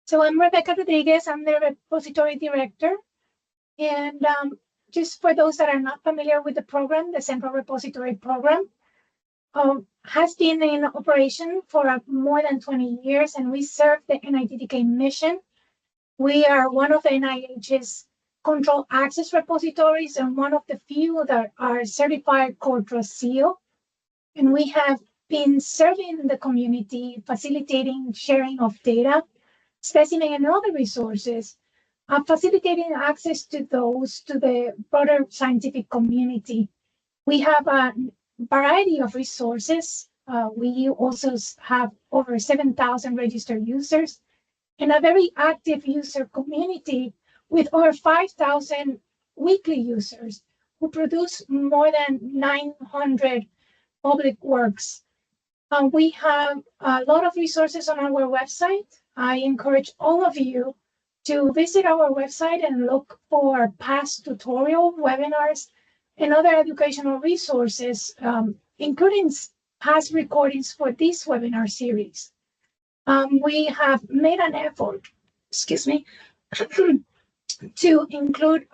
So I'm Rebecca Rodriguez. I'm the repository director. And just for those that are not familiar with the program, the Central Repository Program has been in operation for more than 20 years, and we serve the NIDDK mission. We are one of the NIH's control access repositories and one of the few that are certified Core Trust Seal. And we have been serving the community, facilitating sharing of data, specimen and other resources, facilitating access to those to the broader scientific community. We have a variety of resources. We also have over 7,000 registered users and a very active user community with over 5,000 weekly users who produce more than 900 public works. We have a lot of resources on our website. I encourage all of you to visit our website and look for past tutorial webinars and other educational resources, including past recordings for this webinar series. We have made an effort, to include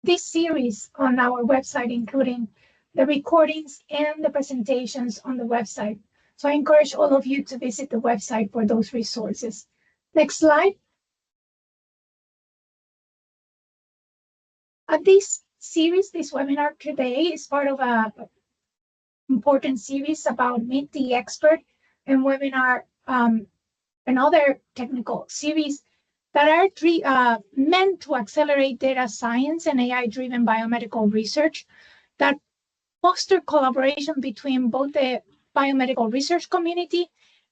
this series on our website, including the recordings and the presentations on the website. So I encourage all of you to visit the website for those resources. Next slide. This series, this webinar today is part of an important series about Meet the Expert and webinar and other technical series that are meant to accelerate data science and AI-driven biomedical research that foster collaboration between both the biomedical research community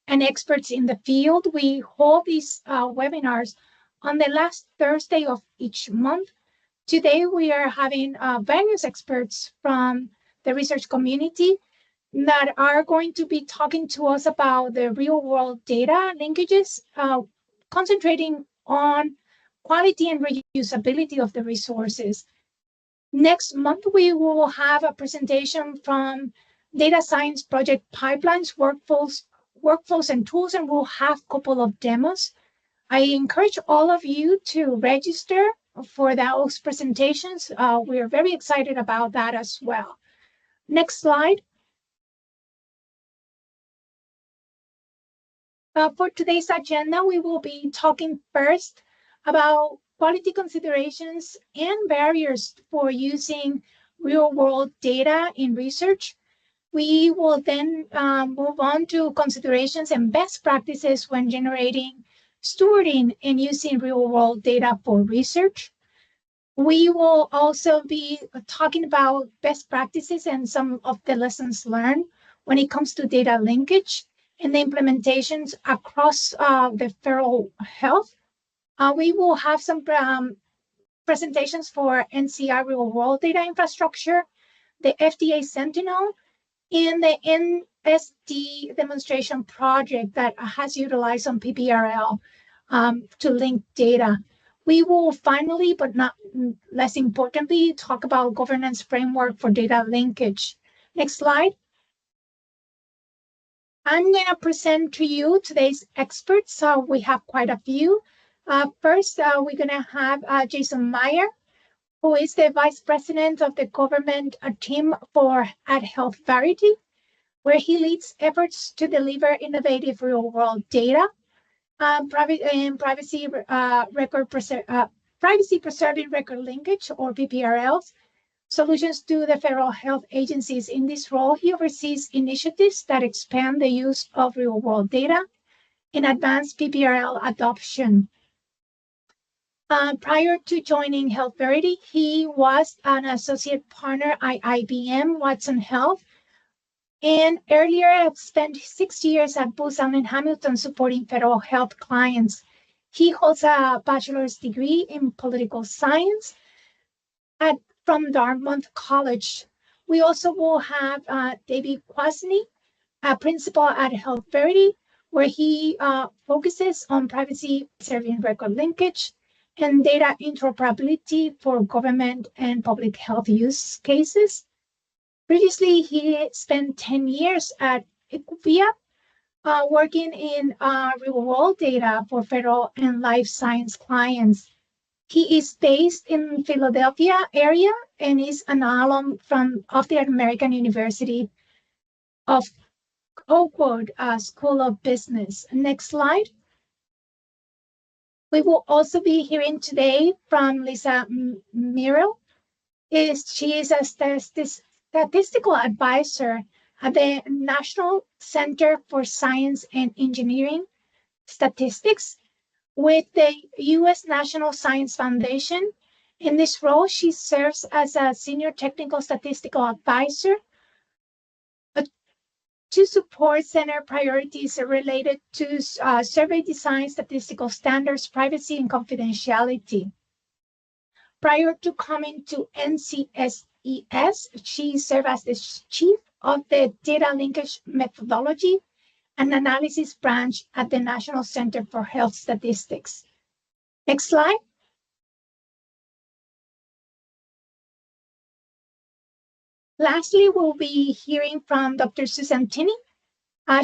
and experts in the field. We hold these webinars on the last Thursday of each month. Today, we are having various experts from the research community that are going to be talking to us about the real-world data linkages, concentrating on quality and reusability of the resources. Next month, we will have a presentation from Data Science Project Pipelines, Workflows and Tools, and we'll have a couple of demos. I encourage all of you to register for those presentations. We're very excited about that as well. Next slide. For today's agenda, we will be talking first about quality considerations and barriers for using real-world data in research. We will then move on to considerations and best practices when generating, stewarding, and using real-world data for research. We will also be talking about best practices and some of the lessons learned when it comes to data linkage and the implementations across the federal health. We will have some presentations for NCR real-world data infrastructure, the FDA Sentinel, and the NSD demonstration project that has utilized some PPRL to link data. We will finally, but not less importantly, talk about governance framework for data linkage. Next slide. I'm going to present to you today's experts. We have quite a few. First, we're going to have Jason Meyer, who is the Vice President of the government team at Healthverity, where he leads efforts to deliver innovative real-world data, privacy preserving record linkage, or PPRLs, solutions to the federal health agencies. In this role, he oversees initiatives that expand the use of real-world data and advance PPRL adoption. Prior to joining Healthverity, he was an associate partner at IBM Watson Health, and earlier spent 6 years at Booz Allen Hamilton supporting federal health clients. He holds a bachelor's degree in political science from Dartmouth College. We also will have David Kwasny, a principal at Healthverity, where he focuses on privacy preserving record linkage and data interoperability for government and public health use cases. Previously, he spent 10 years at Ecovia, working in real-world data for federal and life science clients. He is based in Philadelphia area and is an alum of the American University of Oakwood School of Business. Next slide. We will also be hearing today from Lisa Muriel. She is a statistical advisor at the National Center for Science and Engineering Statistics with the U.S. National Science Foundation. In this role, she serves as a senior technical statistical advisor to support center priorities related to survey design, statistical standards, privacy, and confidentiality. Prior to coming to NCSES, she served as the chief of the data linkage methodology and analysis branch at the National Center for Health Statistics. Next slide. Lastly, we'll be hearing from Dr. Susan Tinney.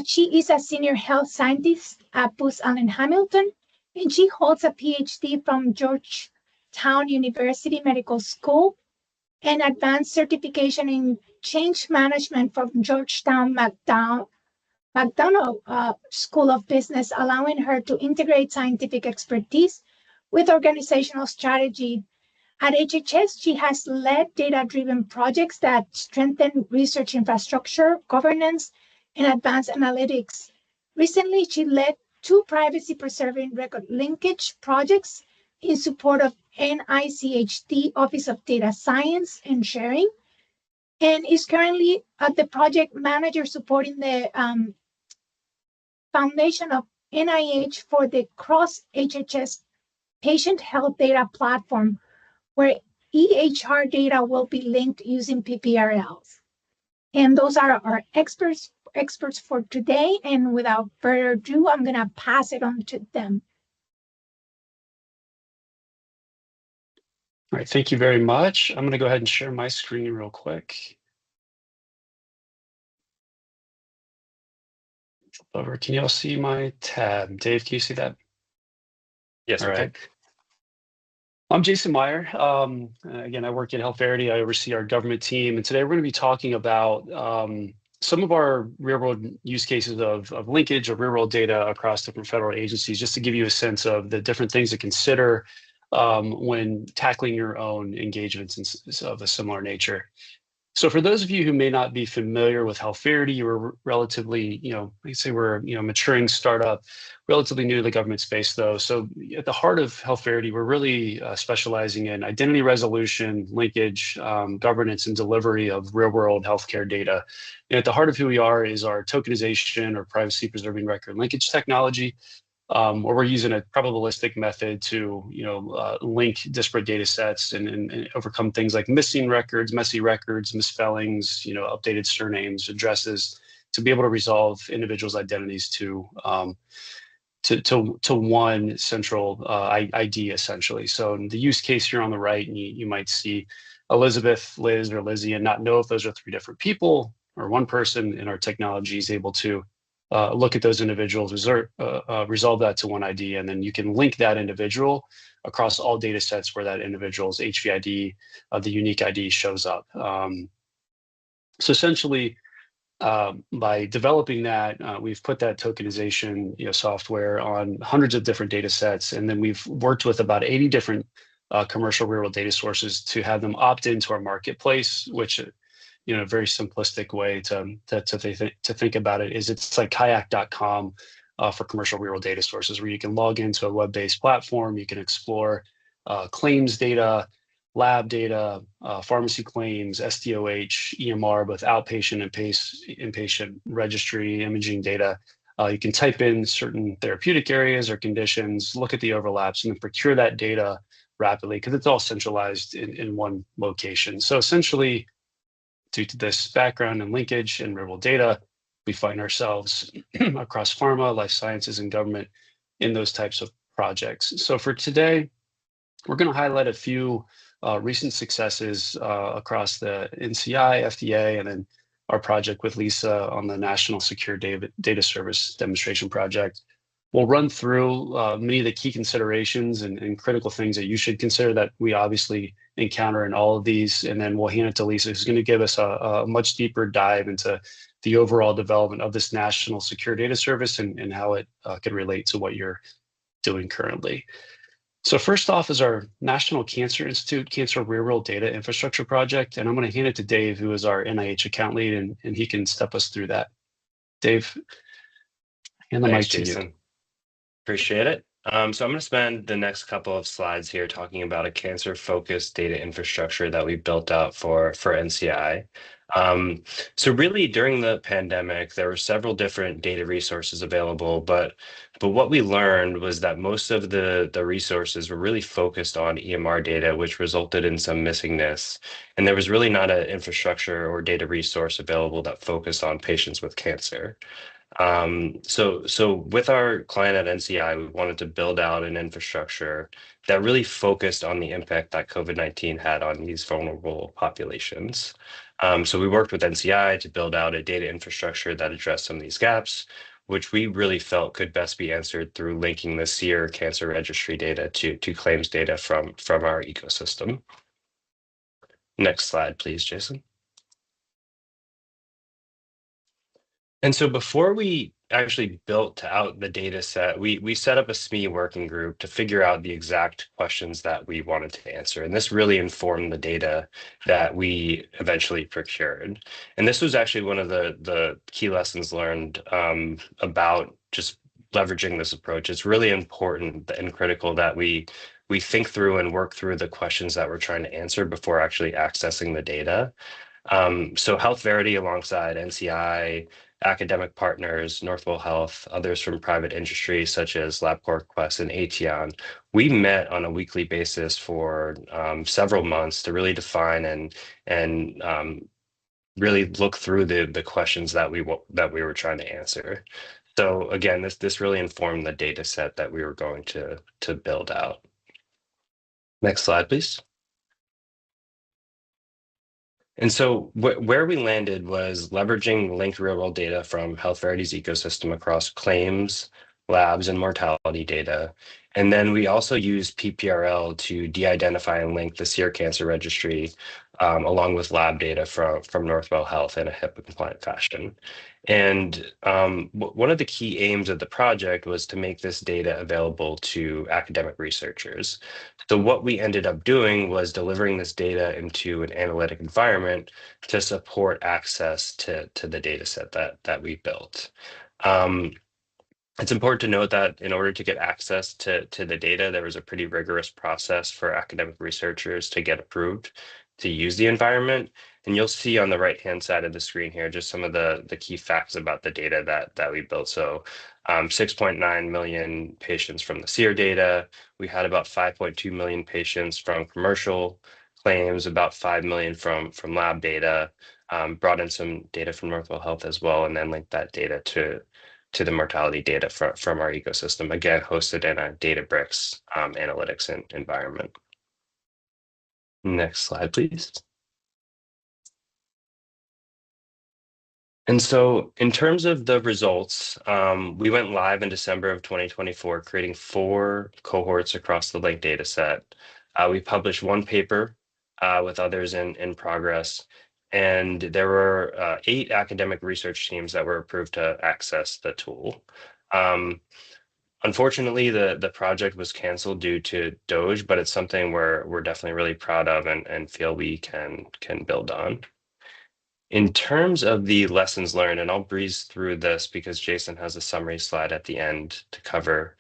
She is a senior health scientist at Booz Allen Hamilton, and she holds a PhD from Georgetown University Medical School and advanced certification in change management from Georgetown McDonough School of Business, allowing her to integrate scientific expertise with organizational strategy. At HHS, she has led data-driven projects that strengthen research infrastructure, governance, and advanced analytics. Recently, she led 2 privacy-preserving record linkage projects in support of NICHD Office of Data Science and Sharing, and is currently the project manager supporting the foundation of NIH for the cross-HHS patient health data platform, where EHR data will be linked using PPRLs. And those are our experts for today. And without further ado, I'm going to pass it on to them. All right, thank you very much. I'm going to go ahead and share my screen real quick. Over. Can you all see my tab? Dave, can you see that? Yes. All right. I'm Jason Meyer. Again, I work at HealthVerity. I oversee our government team. And today we're going to be talking about some of our real-world use cases of linkage of real-world data across different federal agencies, just to give you a sense of the different things to consider when tackling your own engagements of a similar nature. So for those of you who may not be familiar with HealthVerity, you were relatively, I'd say we're a maturing startup, relatively new to the government space though. So at the heart of HealthVerity, we're really specializing in identity resolution, linkage, governance, and delivery of real-world healthcare data. And at the heart of who we are is our tokenization or privacy-preserving record linkage technology, where we're using a probabilistic method to, link disparate data sets and overcome things like missing records, messy records, misspellings, updated surnames, addresses, to be able to resolve individuals' identities to one central ID, essentially. So in the use case here on the right, you might see Elizabeth, Liz, or Lizzie, and not know if those are 3 different people or one person, and our technology is able to look at those individuals, resolve that to one ID, and then you can link that individual across all data sets where that individual's HVID, the unique ID, shows up. So essentially, by developing that, we've put that tokenization software on hundreds of different data sets, and then we've worked with about 80 different commercial real-world data sources to have them opt into our marketplace, which a very simplistic way to think about it is it's like kayak.com for commercial real-world data sources, where you can log into a web-based platform, you can explore claims data, lab data, pharmacy claims, SDOH, EMR, both outpatient and inpatient registry, imaging data. You can type in certain therapeutic areas or conditions, look at the overlaps, and then procure that data rapidly because it's all centralized in one location. So essentially, due to this background and linkage and real-world data, we find ourselves across pharma, life sciences, and government in those types of projects. So for today, we're going to highlight a few recent successes across the NCI, FDA, and then our project with Lisa on the National Secure Data Service Demonstration Project. We'll run through many of the key considerations and critical things that you should consider that we obviously encounter in all of these. And then we'll hand it to Lisa, who's going to give us a much deeper dive into the overall development of this National Secure Data Service and how it can relate to what you're doing currently. So first off is our National Cancer Institute Cancer Real-World Data Infrastructure Project. And I'm going to hand it to Dave, who is our NIH account lead, and he can step us through that. Dave, hand the mic to you. Appreciate it. So I'm going to spend the next couple of slides here talking about a cancer-focused data infrastructure that we built out for NCI. So really, during the pandemic, there were several different data resources available, but what we learned was that most of the resources were really focused on EMR data, which resulted in some missingness. And there was really not an infrastructure or data resource available that focused on patients with cancer. So with our client at NCI, we wanted to build out an infrastructure that really focused on the impact that COVID-19 had on these vulnerable populations. So we worked with NCI to build out a data infrastructure that addressed some of these gaps, which we really felt could best be answered through linking the CR cancer registry data to claims data from our ecosystem. Next slide, please, Jason. And so before we actually built out the data set, we set up a SME working group to figure out the exact questions that we wanted to answer. And this really informed the data that we eventually procured. And this was actually one of the key lessons learned about just leveraging this approach. It's really important and critical that we think through and work through the questions that we're trying to answer before actually accessing the data. So Health Verity alongside NCI, academic partners, Northwell Health, others from private industry such as LabCorp, Quest, and Aetion, we met on a weekly basis for several months to really define and really look through the questions that we were trying to answer. So again, this really informed the data set that we were going to build out. Next slide, please. And so where we landed was leveraging linked real-world data from Health Verity's ecosystem across claims, labs, and mortality data. And then we also used PPRL to de-identify and link the CR Cancer Registry along with lab data from Northwell Health in a HIPAA-compliant fashion. And one of the key aims of the project was to make this data available to academic researchers. So what we ended up doing was delivering this data into an analytic environment to support access to the data set that we built. It's important to note that in order to get access to the data, there was a pretty rigorous process for academic researchers to get approved to use the environment. And you'll see on the right-hand side of the screen here just some of the key facts about the data that we built. So 6.9 million patients from the CR data. We had about 5.2 million patients from commercial claims, about 5 million from lab data, brought in some data from Northwell Health as well, and then linked that data to the mortality data from our ecosystem, again, hosted in a Databricks analytics environment. Next slide, please. And so in terms of the results, we went live in December of 2024, creating 4 cohorts across the linked data set. We published 1 paper with others in progress. And there were 8 academic research teams that were approved to access the tool. Unfortunately, the project was canceled due to DOGE, but it's something we're definitely really proud of and feel we can build on. In terms of the lessons learned, and I'll breeze through this because Jason has a summary slide at the end to cover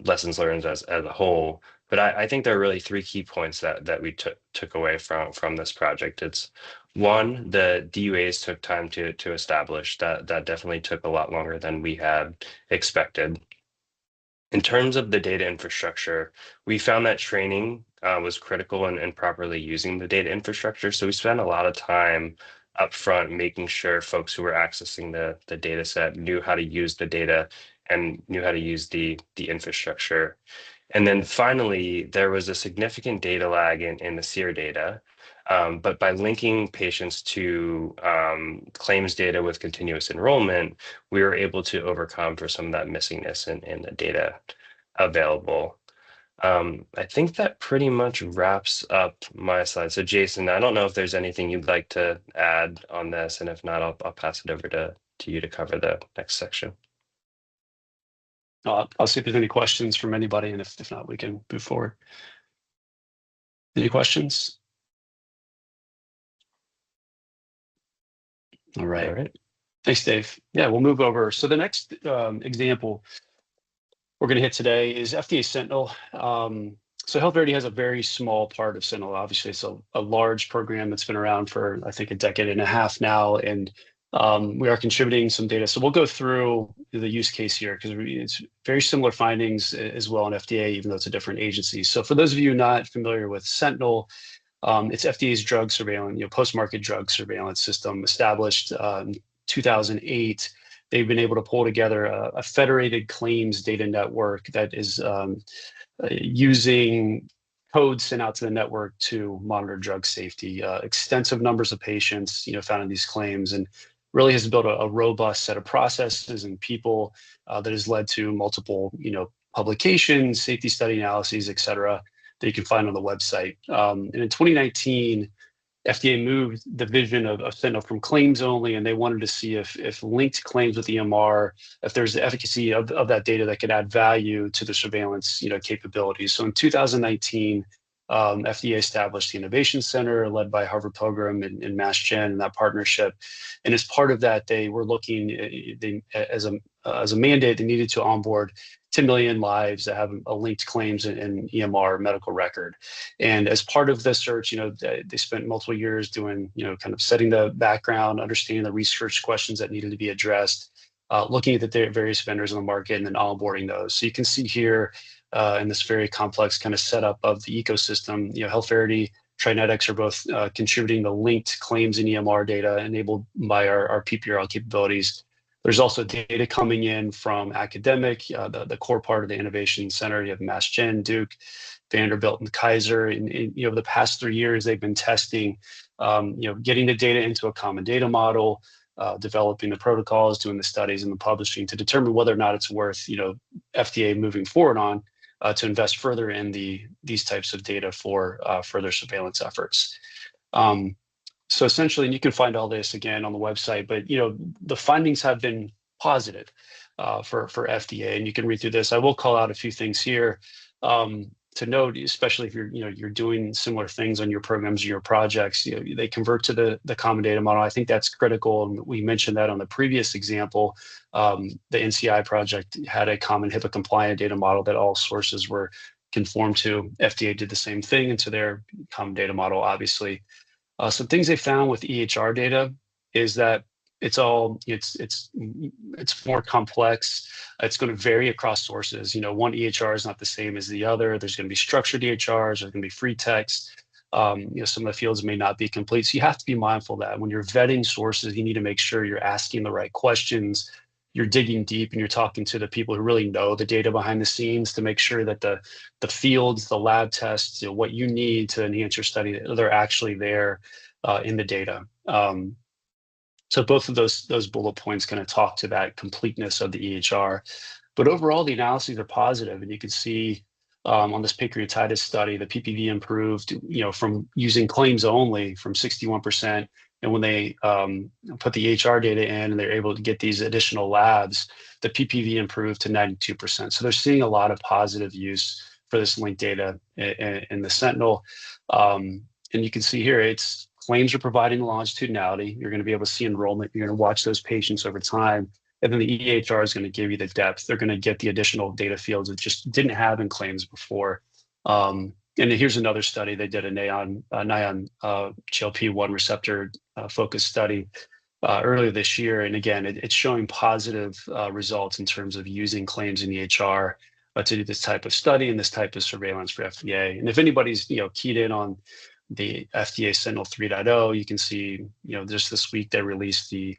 lessons learned as a whole. But I think there are really 3 key points that we took away from this project. It's 1, the DUAs took time to establish. That definitely took a lot longer than we had expected. In terms of the data infrastructure, we found that training was critical in properly using the data infrastructure. So we spent a lot of time upfront making sure folks who were accessing the data set knew how to use the data and knew how to use the infrastructure. And then finally, there was a significant data lag in the CR data. But by linking patients to claims data with continuous enrollment, we were able to overcome for some of that missingness in the data available. I think that pretty much wraps up my slide. So Jason, I don't know if there's anything you'd like to add on this, and if not, I'll pass it over to you to cover the next section. I'll see if there's any questions from anybody, and if not, we can move forward. Any questions? All right. All right. Thanks, Dave. Yeah, we'll move over. So the next example we're going to hit today is FDA Sentinel. So HealthVerity has a very small part of Sentinel. Obviously, it's a large program that's been around for, I think, a decade and a half now, and we are contributing some data. So we'll go through the use case here because it's very similar findings as well in FDA, even though it's a different agency. So for those of you not familiar with Sentinel, it's FDA's drug surveillance, post-market drug surveillance system established in 2008. They've been able to pull together a federated claims data network that is using codes sent out to the network to monitor drug safety. Extensive numbers of patients, found in these claims, and really has built a robust set of processes and people that has led to multiple, publications, safety study analyses, et cetera, that you can find on the website. And in 2019, FDA moved the vision of Sentinel from claims only, and they wanted to see if linked claims with EMR, if there's the efficacy of that data that could add value to the surveillance, capabilities. So in 2019, FDA established the Innovation Center led by Harvard Pilgrim and Mass Gen and that partnership. And as part of that, they were looking as a mandate, they needed to onboard 10 million lives that have a linked claims in EMR medical record. And as part of the search, they spent multiple years doing, kind of setting the background, understanding the research questions that needed to be addressed, looking at the various vendors in the market and then onboarding those. So you can see here in this very complex kind of setup of the ecosystem, HealthVerity, TriNetX are both contributing the linked claims and EMR data enabled by our PPRL capabilities. There's also data coming in from academic, the core part of the Innovation Center. You have Mass Gen, Duke, Vanderbilt, and Kaiser. And over the past 3 years, they've been testing, getting the data into a common data model, developing the protocols, doing the studies and the publishing to determine whether or not it's worth, FDA moving forward on to invest further in these types of data for further surveillance efforts. So essentially, and you can find all this again on the website, but the findings have been positive for FDA, and you can read through this. I will call out a few things here to note, especially if you're doing similar things on your programs or your projects. They convert to the common data model. I think that's critical, and we mentioned that on the previous example. The NCI project had a common HIPAA compliant data model that all sources were conformed to. FDA did the same thing into their common data model, obviously. Some things they found with EHR data is that it's more complex. It's going to vary across sources. One EHR is not the same as the other. There's going to be structured EHRs. There's going to be free text. Some of the fields may not be complete. So you have to be mindful that when you're vetting sources, you need to make sure you're asking the right questions. You're digging deep and you're talking to the people who really know the data behind the scenes to make sure that the fields, the lab tests, what you need to enhance your study, they're actually there in the data. So both of those bullet points kind of talk to that completeness of the EHR. But overall, the analyses are positive, and you can see on this pancreatitis study, the PPV improved, from using claims only from 61%. And when they put the EHR data in and they're able to get these additional labs, the PPV improved to 92%. So they're seeing a lot of positive use for this linked data in the Sentinel. And you can see here, claims are providing longitudinality. You're going to be able to see enrollment. You're going to watch those patients over time. And then the EHR is going to give you the depth. They're going to get the additional data fields that just didn't have in claims before. And here's another study. They did a NION GLP-1 receptor focused study earlier this year. And again, it's showing positive results in terms of using claims in EHR to do this type of study and this type of surveillance for FDA. And if anybody's keyed in on the FDA Sentinel 3.0, you can see just this week they released the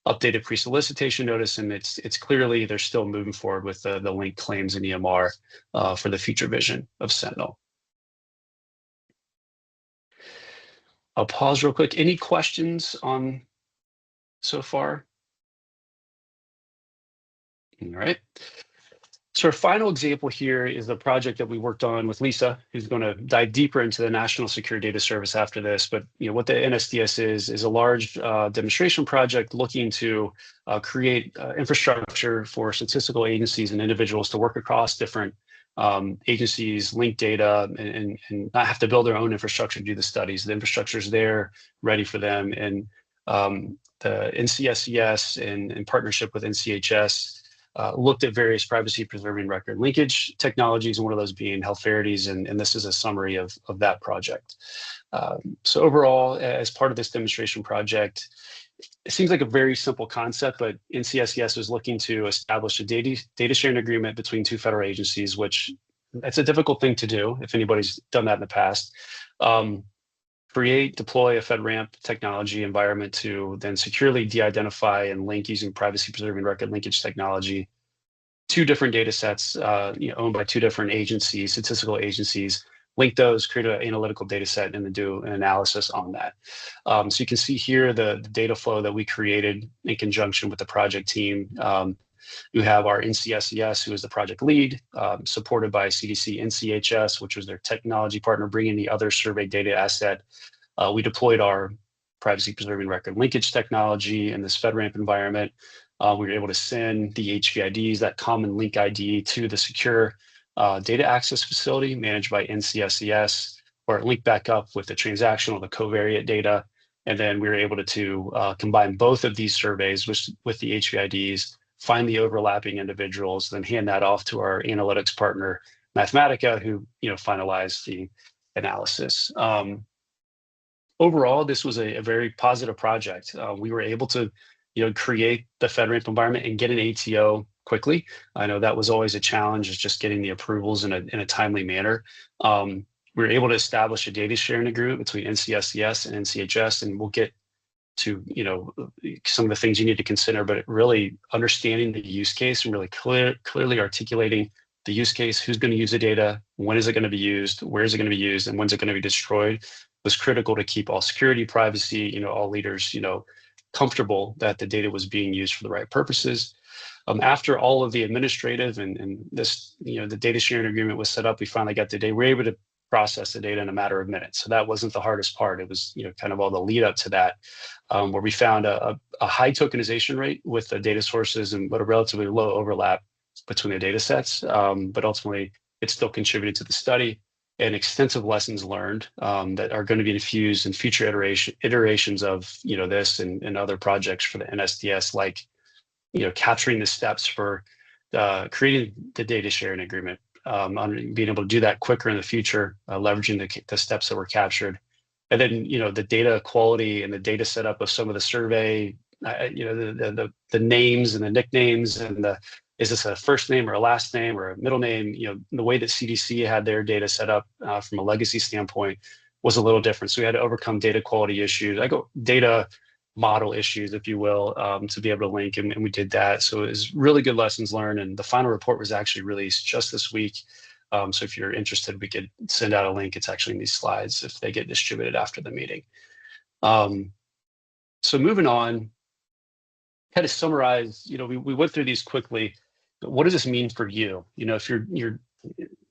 updated pre-solicitation notice, and it's clearly they're still moving forward with the linked claims in EMR for the future vision of Sentinel. I'll pause real quick. Any questions on so far? All right. So our final example here is the project that we worked on with Lisa, who's going to dive deeper into the National Secure Data Service after this. But what the NSDS is a large demonstration project looking to create infrastructure for statistical agencies and individuals to work across different agencies, link data, and not have to build their own infrastructure to do the studies. The infrastructure is there, ready for them. And the NCSES in partnership with NCHS looked at various privacy-preserving record linkage technologies, and one of those being Healthverity's, and this is a summary of that project. So overall, as part of this demonstration project, it seems like a very simple concept, but NCSES was looking to establish a data sharing agreement between two federal agencies, which that's a difficult thing to do if anybody's done that in the past. Create, deploy a FedRAMP technology environment to then securely de-identify and link using privacy-preserving record linkage technology. Two different data sets owned by two different agencies, statistical agencies, link those, create an analytical data set, and then do an analysis on that. So you can see here the data flow that we created in conjunction with the project team. You have our NCSES, who is the project lead, supported by CDC NCHS, which was their technology partner, bringing the other survey data asset. We deployed our privacy-preserving record linkage technology in this FedRAMP environment. We were able to send the HVIDs, that common link ID, to the secure data access facility managed by NCSES, where it linked back up with the transactional, the covariate data. And then we were able to combine both of these surveys with the HVIDs, find the overlapping individuals, then hand that off to our analytics partner, Mathematica, who finalized the analysis. Overall, this was a very positive project. We were able to create the FedRAMP environment and get an ATO quickly. I know that was always a challenge, is just getting the approvals in a timely manner. We were able to establish a data sharing agreement between NCSES and NCHS, and we'll get to some of the things you need to consider, but really understanding the use case and really clearly articulating the use case, who's going to use the data, when is it going to be used, where is it going to be used, and when's it going to be destroyed, was critical to keep all security, privacy, all leaders, comfortable that the data was being used for the right purposes. After all of the administrative and this, the data sharing agreement was set up, we finally got the data. We were able to process the data in a matter of minutes. So that wasn't the hardest part. It was, kind of all the lead up to that, where we found a high tokenization rate with the data sources but a relatively low overlap between the data sets. But ultimately, it still contributed to the study, and extensive lessons learned that are going to be infused in future iterations of this and other projects for the NSDS, like capturing the steps for creating the data sharing agreement, on being able to do that quicker in the future, leveraging the steps that were captured, and then the data quality and the data setup of some of the survey, the names and the nicknames and is this a first name or a last name or a middle name? The way that CDC had their data set up from a legacy standpoint was a little different. So we had to overcome data quality issues, data model issues, if you will, to be able to link, and we did that. So it was really good lessons learned, and the final report was actually released just this week. So if you're interested, we could send out a link. It's actually in these slides if they get distributed after the meeting. So moving on, kind of summarize, we went through these quickly. What does this mean for you? If you're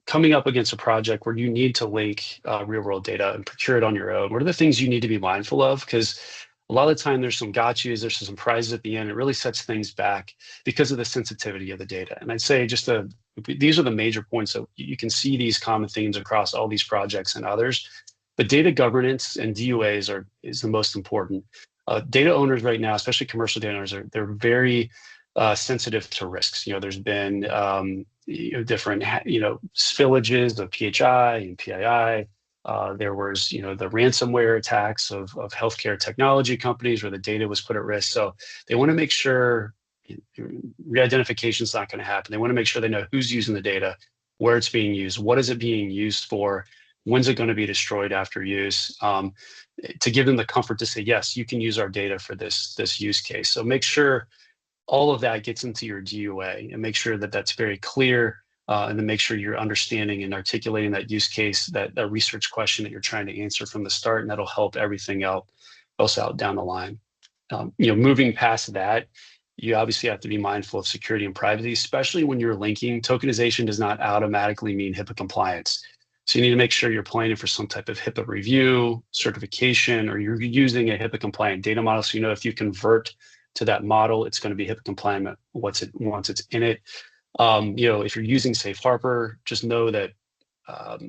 coming up against a project where you need to link real world data and procure it on your own, what are the things you need to be mindful of? Because a lot of the time there's some gotchas, there's some surprises at the end. It really sets things back because of the sensitivity of the data. And I'd say these are the major points. So you can see these common themes across all these projects and others, but data governance and DUAs is the most important. Data owners right now, especially commercial data owners, they're very sensitive to risks. There's been different spillages of PHI and PII. There was the ransomware attacks of healthcare technology companies where the data was put at risk. So they want to make sure re-identification is not going to happen. They want to make sure they know who's using the data, where it's being used, what is it being used for, when's it going to be destroyed after use, to give them the comfort to say, yes, you can use our data for this use case. So make sure all of that gets into your DUA and make sure that that's very clear and then make sure you're understanding and articulating that use case, that research question that you're trying to answer from the start, and that'll help everything else out down the line. Moving past that, you obviously have to be mindful of security and privacy, especially when you're linking. Tokenization does not automatically mean HIPAA compliance. So you need to make sure you're planning for some type of HIPAA review, certification, or you're using a HIPAA compliant data model. So if you convert to that model, it's going to be HIPAA compliant once it's in it. If you're using Safe Harbor, just know that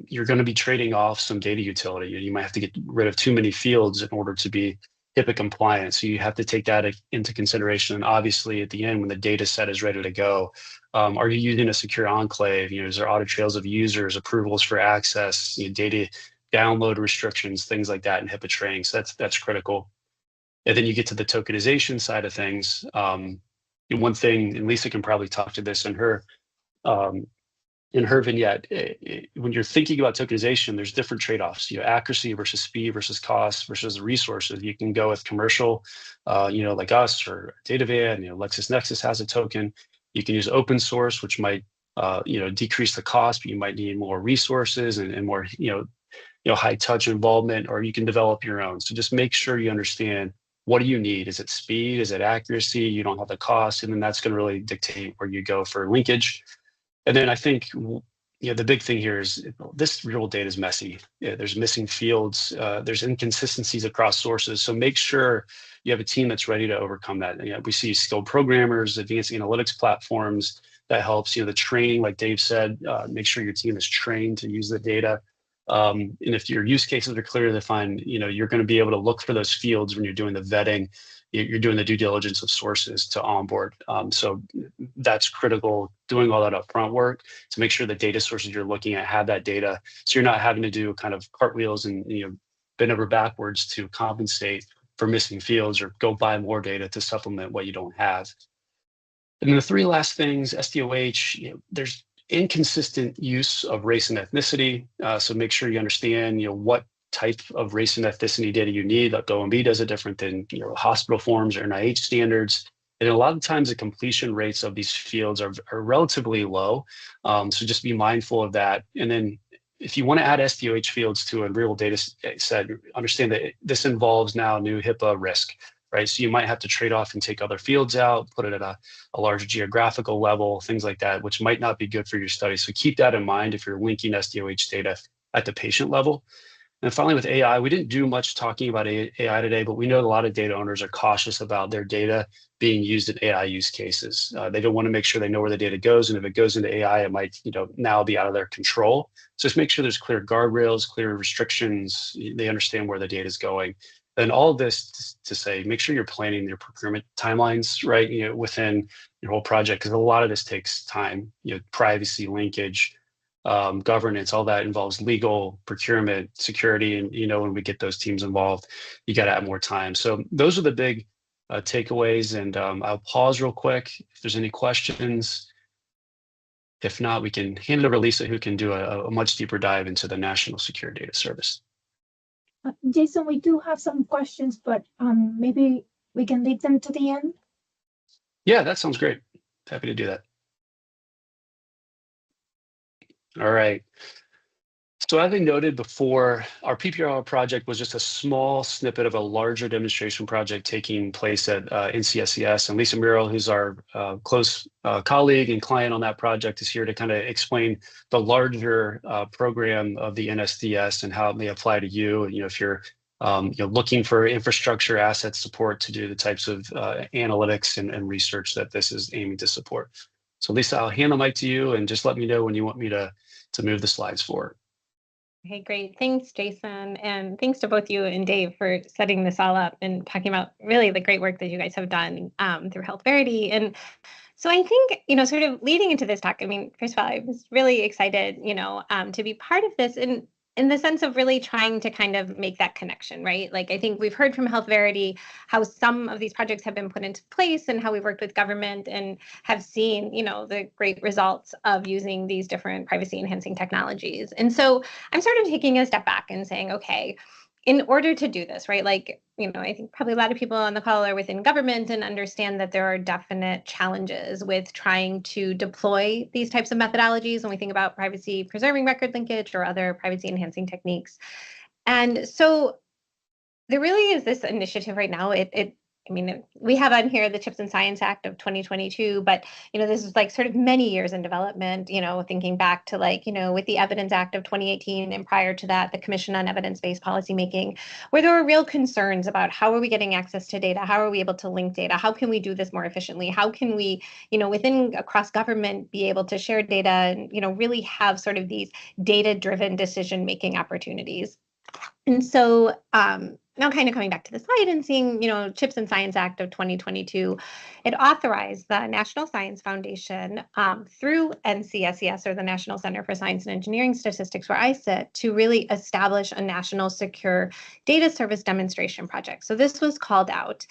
you're going to be trading off some data utility. You might have to get rid of too many fields in order to be HIPAA compliant. So you have to take that into consideration. And obviously at the end, when the data set is ready to go, are you using a secure enclave? Is there audit trails of users, approvals for access, data download restrictions, things like that in HIPAA training. So that's critical. And then you get to the tokenization side of things. One thing, and Lisa can probably talk to this in her vignette, when you're thinking about tokenization, there's different trade-offs, accuracy versus speed versus cost versus resources. You can go with commercial, like us or DataVan, LexisNexis has a token. You can use open source, which might, decrease the cost, but you might need more resources and more, high touch involvement, or you can develop your own. So just make sure you understand, what do you need? Is it speed? Is it accuracy? You don't have the cost, and then that's going to really dictate where you go for linkage. And then I think, the big thing here is this real data is messy. There's missing fields. There's inconsistencies across sources. So make sure you have a team that's ready to overcome that. We see skilled programmers, advanced analytics platforms. That helps. The training, like Dave said, make sure your team is trained to use the data. And if your use cases are clearly defined, you're going to be able to look for those fields when you're doing the vetting. You're doing the due diligence of sources to onboard. So that's critical, doing all that upfront work to make sure the data sources you're looking at have that data. So you're not having to do kind of cartwheels and bend over backwards to compensate for missing fields or go buy more data to supplement what you don't have. And then the three last things, SDOH, there's inconsistent use of race and ethnicity. So make sure you understand, what type of race and ethnicity data you need. Like OMB does it different than hospital forms or NIH standards. And a lot of times the completion rates of these fields are relatively low. So just be mindful of that. And then if you want to add SDOH fields to a real data set, understand that this involves now new HIPAA risk, right? So you might have to trade off and take other fields out, put it at a larger geographical level, things like that, which might not be good for your study. So keep that in mind if you're linking SDOH data at the patient level. And finally, with AI, we didn't do much talking about AI today, but we know a lot of data owners are cautious about their data being used in AI use cases. They don't want to make sure they know where the data goes. And if it goes into AI, it might now be out of their control. So just make sure there's clear guardrails, clear restrictions. They understand where the data is going. And all of this to say, make sure you're planning your procurement timelines, right? Within your whole project, because a lot of this takes time, privacy, linkage, governance, all that involves legal, procurement, security. And, when we get those teams involved, you got to have more time. So those are the big takeaways. And I'll pause real quick if there's any questions. If not, we can hand it over to Lisa, who can do a much deeper dive into the National Secure Data Service. Jason, we do have some questions, but maybe we can leave them to the end. Yeah, that sounds great. Happy to do that. All right. So as I noted before, our PPR project was just a small snippet of a larger demonstration project taking place at NCSCS. And Lisa Muriel, who's our close colleague and client on that project, is here to kind of explain the larger program of the NSDS and how it may apply to you. If you're looking for infrastructure asset support to do the types of analytics and research that this is aiming to support. So Lisa, I'll hand the mic to you and just let me know when you want me to move the slides forward. Okay, great. Thanks, Jason. And thanks to both you and Dave for setting this all up and talking about really the great work that you guys have done through HealthVerity. And so I think, sort of leading into this talk, first of all, I was really excited, to be part of this in the sense of really trying to kind of make that connection, right? Like, I think we've heard from HealthVerity how some of these projects have been put into place and how we've worked with government and have seen, the great results of using these different privacy enhancing technologies. And so I'm sort of taking a step back and saying, okay, in order to do this, right, like, I think probably a lot of people on the call are within government and understand that there are definite challenges with trying to deploy these types of methodologies when we think about privacy preserving record linkage or other privacy enhancing techniques. And so there really is this initiative right now. We have on here the Chips and Science Act of 2022, but this is like sort of many years in development. Thinking back to with the Evidence Act of 2018, and prior to that, the Commission on Evidence-Based Policymaking, where there were real concerns about how are we getting access to data, how are we able to link data, how can we do this more efficiently, how can we, within across government, be able to share data and really have sort of these data-driven decision-making opportunities. And so now kind of coming back to the slide and seeing, Chips and Science Act of 2022, it authorized the National Science Foundation through NCSES, or the National Center for Science and Engineering Statistics, where I sit, to really establish a national secure data service demonstration project. So this was called out.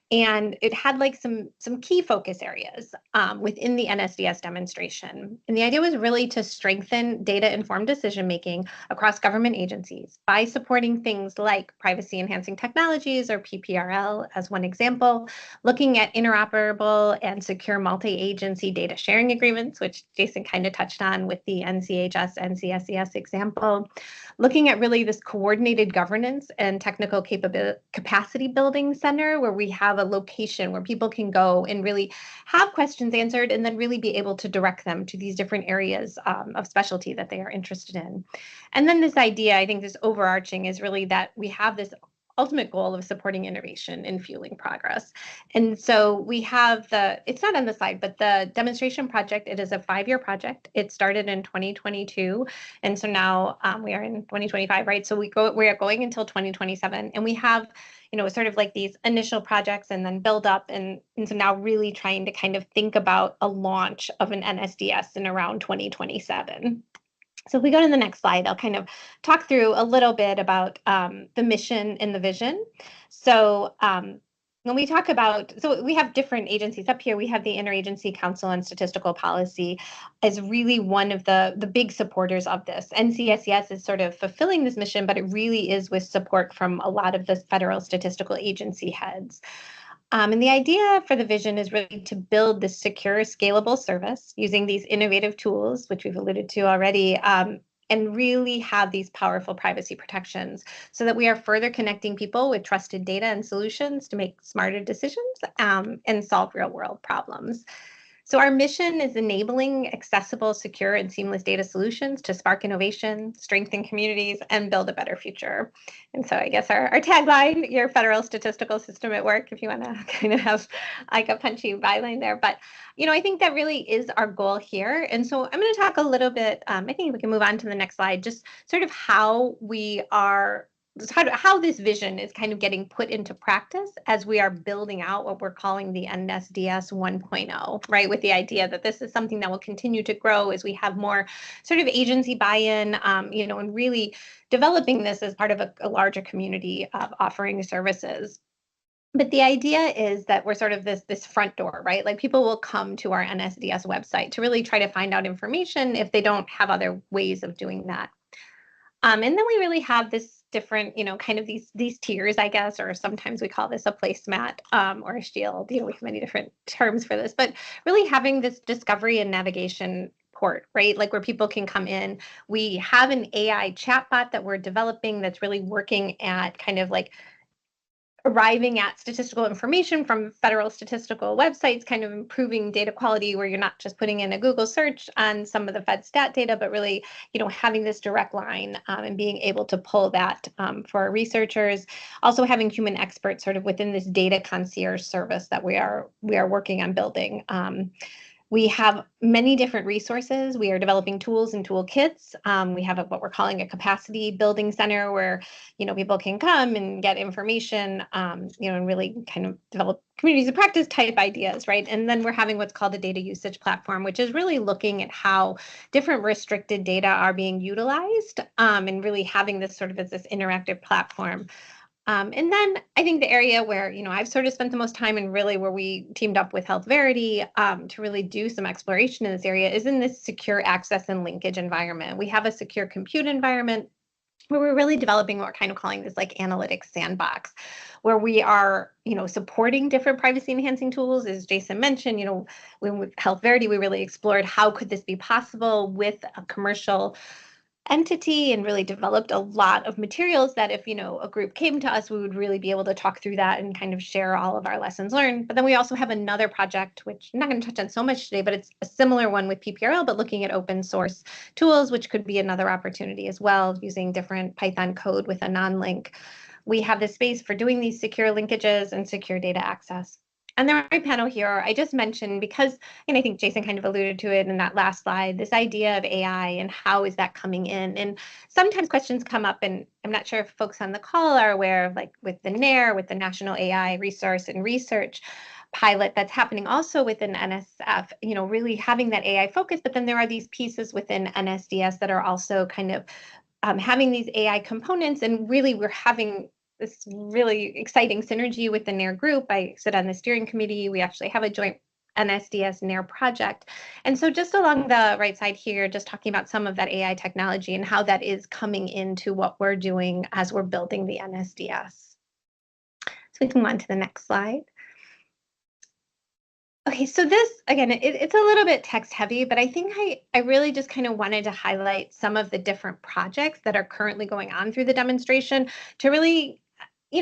And it had some key focus areas within the NSDS demonstration. And the idea was really to strengthen data-informed decision-making across government agencies by supporting things like privacy-enhancing technologies, or PPRL, as one example, looking at interoperable and secure multi-agency data sharing agreements, which Jason kind of touched on with the NCHS, NCSES example, looking at really this coordinated governance and technical capacity building center, where we have a location where people can go and really have questions answered and then really be able to direct them to these different areas of specialty that they are interested in. And then this idea, I think this overarching, is really that we have this ultimate goal of supporting innovation and fueling progress. And so we have it's not on the slide, but the demonstration project, it is a 5-year project. It started in 2022. And so now we are in 2025, right? So we are going until 2027, and we have, sort of like these initial projects and then build up. And so now really trying to kind of think about a launch of an NSDS in around 2027. So if we go to the next slide, I'll kind of talk through a little bit about the mission and the vision. So when we talk about, so we have different agencies up here. We have the Interagency Council on Statistical Policy as really one of the big supporters of this. NCSES is sort of fulfilling this mission, but it really is with support from a lot of the federal statistical agency heads. And the idea for the vision is really to build this secure, scalable service using these innovative tools, which we've alluded to already, and really have these powerful privacy protections so that we are further connecting people with trusted data and solutions to make smarter decisions and solve real-world problems. So our mission is enabling accessible, secure, and seamless data solutions to spark innovation, strengthen communities, and build a better future. And so I guess our tagline, your federal statistical system at work, if you want to kind of have like a punchy byline there. But, I think that really is our goal here. And so I'm going to talk a little bit, I think we can move on to the next slide, just sort of how we are how this vision is kind of getting put into practice as we are building out what we're calling the NSDS 1.0, right? With the idea that this is something that will continue to grow as we have more sort of agency buy-in, and really developing this as part of a larger community of offering services. But the idea is that we're sort of this front door, right? Like people will come to our NSDS website to really try to find out information if they don't have other ways of doing that. And then we really have this different, kind of these tiers, I guess, or sometimes we call this a placemat or a shield. We have many different terms for this, but really having this discovery and navigation port, right? Like where people can come in. We have an AI chatbot that we're developing that's really working at kind of like arriving at statistical information from federal statistical websites, kind of improving data quality where you're not just putting in a Google search on some of the Fed stat data, but really, having this direct line and being able to pull that for our researchers. Also having human experts sort of within this data concierge service that we are working on building. We have many different resources. We are developing tools and toolkits. We have what we're calling a capacity building center where, people can come and get information, and really kind of develop communities of practice type ideas, right? And then we're having what's called a data usage platform, which is really looking at how different restricted data are being utilized and really having this sort of as this interactive platform. And then I think the area where, I've sort of spent the most time and really where we teamed up with Health Verity to really do some exploration in this area is in this secure access and linkage environment. We have a secure compute environment where we're really developing what we're kind of calling this like analytics sandbox, where we are, supporting different privacy enhancing tools. As Jason mentioned, when with Health Verity, we really explored how could this be possible with a commercial entity, and really developed a lot of materials that if a group came to us, we would really be able to talk through that and kind of share all of our lessons learned. But then we also have another project, which I'm not going to touch on so much today, but it's a similar one with PPRL, but looking at open source tools, which could be another opportunity as well, using different Python code with a non-link. We have the space for doing these secure linkages and secure data access. And the right panel here, I just mentioned because, and I think Jason kind of alluded to it in that last slide, this idea of AI and how is that coming in? And sometimes questions come up, and I'm not sure if folks on the call are aware of, like with the NARE, with the National AI Resource and Research pilot that's happening also within NSF, really having that AI focus, but then there are these pieces within NSDS that are also kind of having these AI components, and really we're having this really exciting synergy with the NARE group. I sit on the steering committee. We actually have a joint NSDS NARE project. And so just along the right side here, just talking about some of that AI technology and how that is coming into what we're doing as we're building the NSDS. So we can move on to the next slide. Okay, so this, again, it's a little bit text heavy, but I think I really just kind of wanted to highlight some of the different projects that are currently going on through the demonstration to really,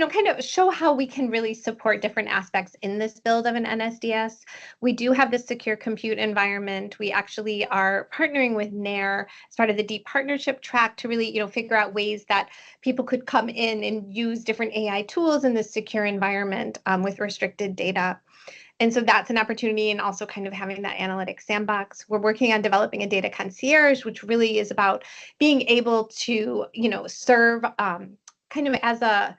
kind of show how we can really support different aspects in this build of an NSDS. We do have this secure compute environment. We actually are partnering with NARE as part of the deep partnership track to really, figure out ways that people could come in and use different AI tools in this secure environment with restricted data. And so that's an opportunity, and also kind of having that analytics sandbox. We're working on developing a data concierge, which really is about being able to, serve kind of as a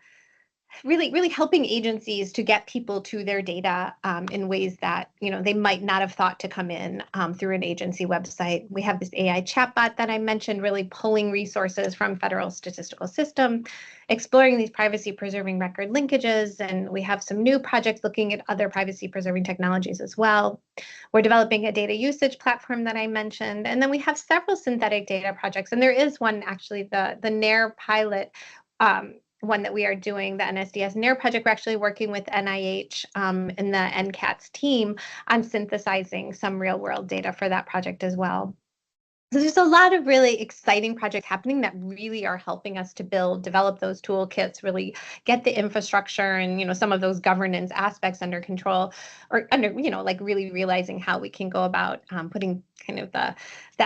really helping agencies to get people to their data in ways that they might not have thought to come in through an agency website. We have this AI chatbot that I mentioned, really pulling resources from federal statistical system, exploring these privacy preserving record linkages, and we have some new projects looking at other privacy preserving technologies as well. We're developing a data usage platform that I mentioned, and then we have several synthetic data projects, and there is one actually, the NARE pilot one that we are doing, the NSDS NARE project. We're actually working with NIH and the NCATS team on synthesizing some real world data for that project as well. So there's a lot of really exciting projects happening that really are helping us to develop those toolkits, really get the infrastructure and, some of those governance aspects under control, or under, like really realizing how we can go about putting kind of the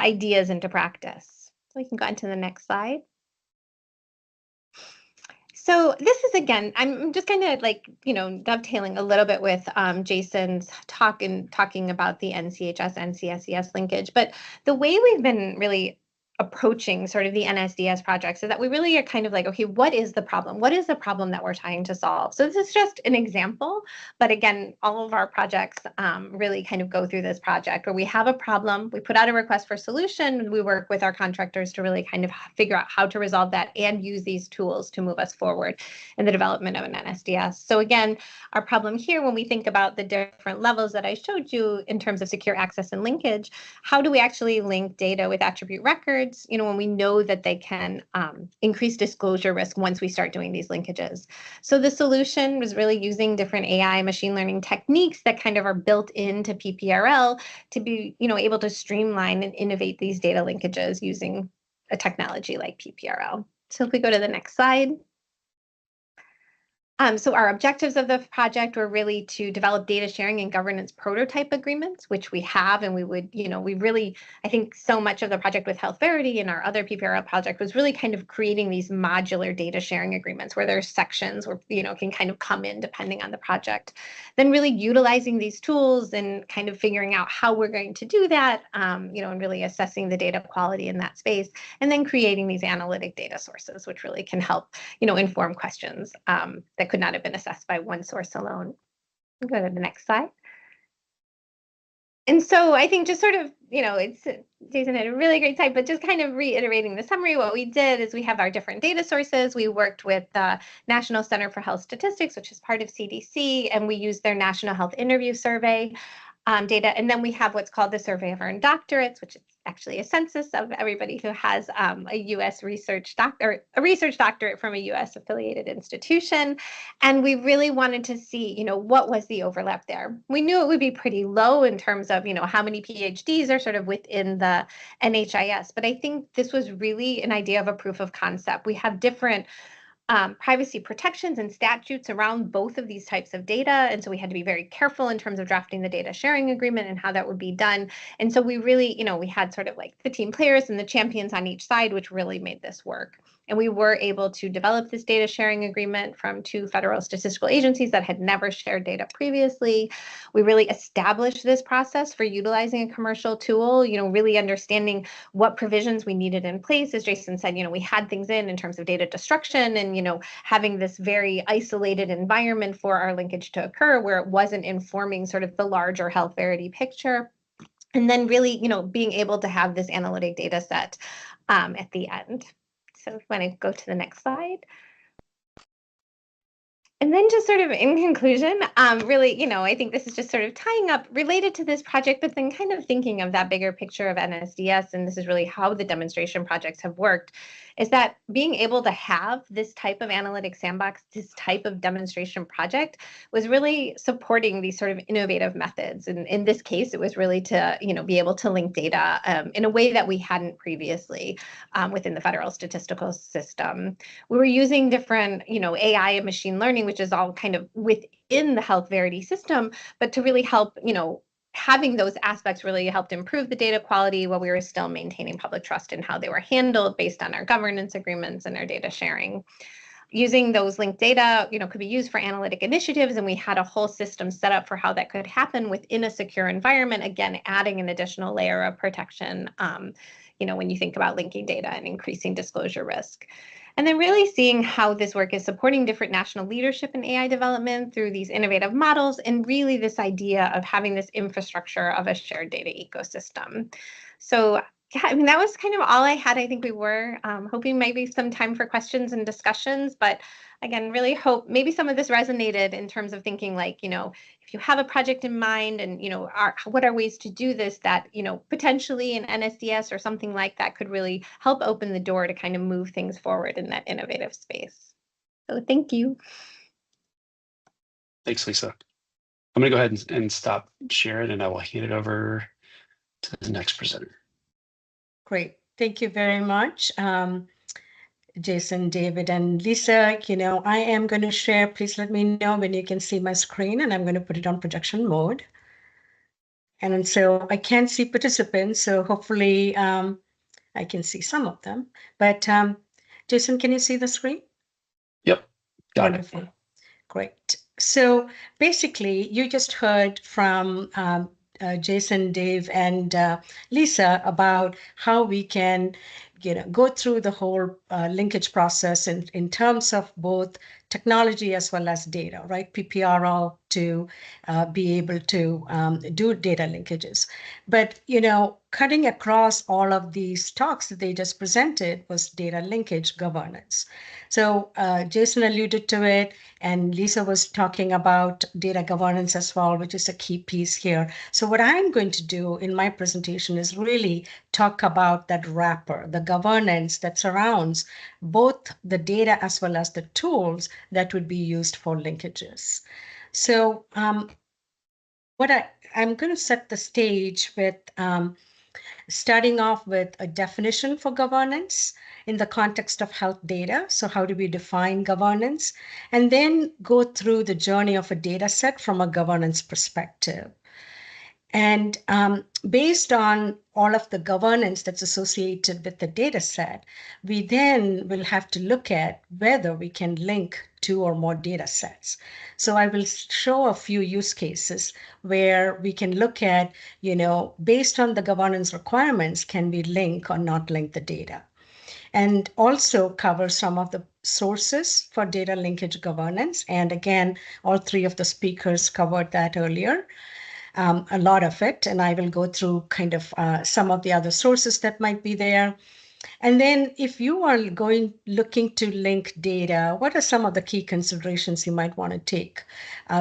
ideas into practice. So we can go on to the next slide. So this is, again, I'm just kind of like, dovetailing a little bit with Jason's talking about the NCHS, NCSES linkage. But the way we've been really approaching sort of the NSDS projects is that we really are kind of like, okay, what is the problem? What is the problem that we're trying to solve? So this is just an example, but again, all of our projects really kind of go through this project where we have a problem, we put out a request for solution, we work with our contractors to really kind of figure out how to resolve that and use these tools to move us forward in the development of an NSDS. So again, our problem here, when we think about the different levels that I showed you in terms of secure access and linkage, how do we actually link data with attribute records, when we know that they can increase disclosure risk once we start doing these linkages? So the solution was really using different AI machine learning techniques that kind of are built into PPRL to be, able to streamline and innovate these data linkages using a technology like PPRL. So if we go to the next slide. So our objectives of the project were really to develop data sharing and governance prototype agreements, which we have, and we would, we really, I think so much of the project with Health Verity and our other PPRL project was really kind of creating these modular data sharing agreements where there's sections where, can kind of come in depending on the project. Then really utilizing these tools and kind of figuring out how we're going to do that, and really assessing the data quality in that space, and then creating these analytic data sources, which really can help, inform questions that could not have been assessed by one source alone. We'll go to the next slide. And so I think just sort of, Jason had a really great slide, but just kind of reiterating the summary, what we did is we have our different data sources. We worked with the National Center for Health Statistics, which is part of CDC, and we used their National Health Interview Survey data. And then we have what's called the Survey of Earned Doctorates, which is actually a census of everybody who has a U.S. research doctorate from a U.S. affiliated institution. And we really wanted to see, what was the overlap there. We knew it would be pretty low in terms of, how many PhDs are sort of within the NHIS. But I think this was really an idea of a proof of concept. We have different privacy protections and statutes around both of these types of data. And so we had to be very careful in terms of drafting the data sharing agreement and how that would be done. And so we really, we had sort of like the team players and the champions on each side, which really made this work. And we were able to develop this data sharing agreement from 2 federal statistical agencies that had never shared data previously. We really established this process for utilizing a commercial tool, really understanding what provisions we needed in place. As Jason said, we had things in terms of data destruction and, having this very isolated environment for our linkage to occur where it wasn't informing sort of the larger Health Verity picture. And then really, being able to have this analytic data set at the end. So if you want to go to the next slide. And then just sort of in conclusion, really, I think this is just sort of tying up related to this project, but then kind of thinking of that bigger picture of NSDS, and this is really how the demonstration projects have worked, is that being able to have this type of analytic sandbox, this type of demonstration project was really supporting these sort of innovative methods. And in this case, it was really to, be able to link data in a way that we hadn't previously within the federal statistical system. We were using different, AI and machine learning, which is all kind of within the Health Verity system, but to really help, having those aspects really helped improve the data quality while we were still maintaining public trust in how they were handled based on our governance agreements and our data sharing. Using those linked data, could be used for analytic initiatives, and we had a whole system set up for how that could happen within a secure environment, again, adding an additional layer of protection, when you think about linking data and increasing disclosure risk. And then really seeing how this work is supporting different national leadership in AI development through these innovative models, and really this idea of having this infrastructure of a shared data ecosystem. So yeah, that was kind of all I had. I think we were hoping maybe some time for questions and discussions, but again, really hope maybe some of this resonated in terms of thinking like, if you have a project in mind and, what are ways to do this that, potentially an NSDS or something like that could really help open the door to kind of move things forward in that innovative space. So thank you. Thanks, Lisa. I'm going to go ahead and stop sharing, and I will hand it over to the next presenter. Great. Thank you very much, Jason, David, and Lisa. I am going to share. Please let me know when you can see my screen, and I'm going to put it on projection mode. And so I can't see participants, so hopefully I can see some of them. But Jason, can you see the screen? Yep, got Wonderful. Great. So basically, you just heard from Jason, Dave, and Lisa about how we can, go through the whole linkage process in terms of both technology as well as data, right? PPRL to be able to do data linkages. But, cutting across all of these talks that they just presented was data linkage governance. So Jason alluded to it, and Lisa was talking about data governance as well, which is a key piece here. So what I'm going to do in my presentation is really talk about that wrapper, the governance that surrounds both the data as well as the tools that would be used for linkages. So I'm going to set the stage with starting off with a definition for governance in the context of health data. So how do we define governance? And then go through the journey of a data set from a governance perspective. And based on all of the governance that's associated with the data set, we then will have to look at whether we can link 2 or more data sets. So I will show a few use cases where we can look at, based on the governance requirements, can we link or not link the data? And also cover some of the sources for data linkage governance. And again, all 3 of the speakers covered that earlier. A lot of it, and I will go through kind of some of the other sources that might be there. And then if you are looking to link data, what are some of the key considerations you might want to take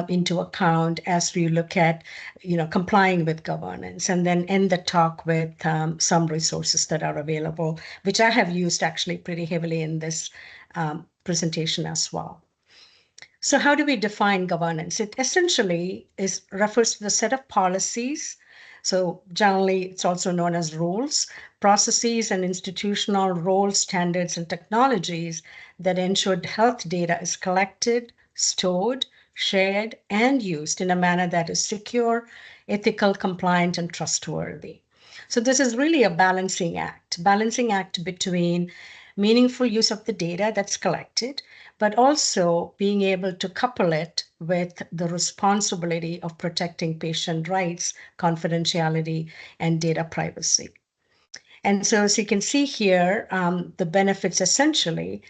into account as we look at, complying with governance? And then end the talk with some resources that are available, which I have used actually pretty heavily in this presentation as well. So how do we define governance? It essentially refers to the set of policies. So generally, it's also known as rules, processes, and institutional roles, standards, and technologies that ensure health data is collected, stored, shared, and used in a manner that is secure, ethical, compliant, and trustworthy. So this is really a balancing act between meaningful use of the data that's collected, but also being able to couple it with the responsibility of protecting patient rights, confidentiality, and data privacy. And so as you can see here, the benefits essentially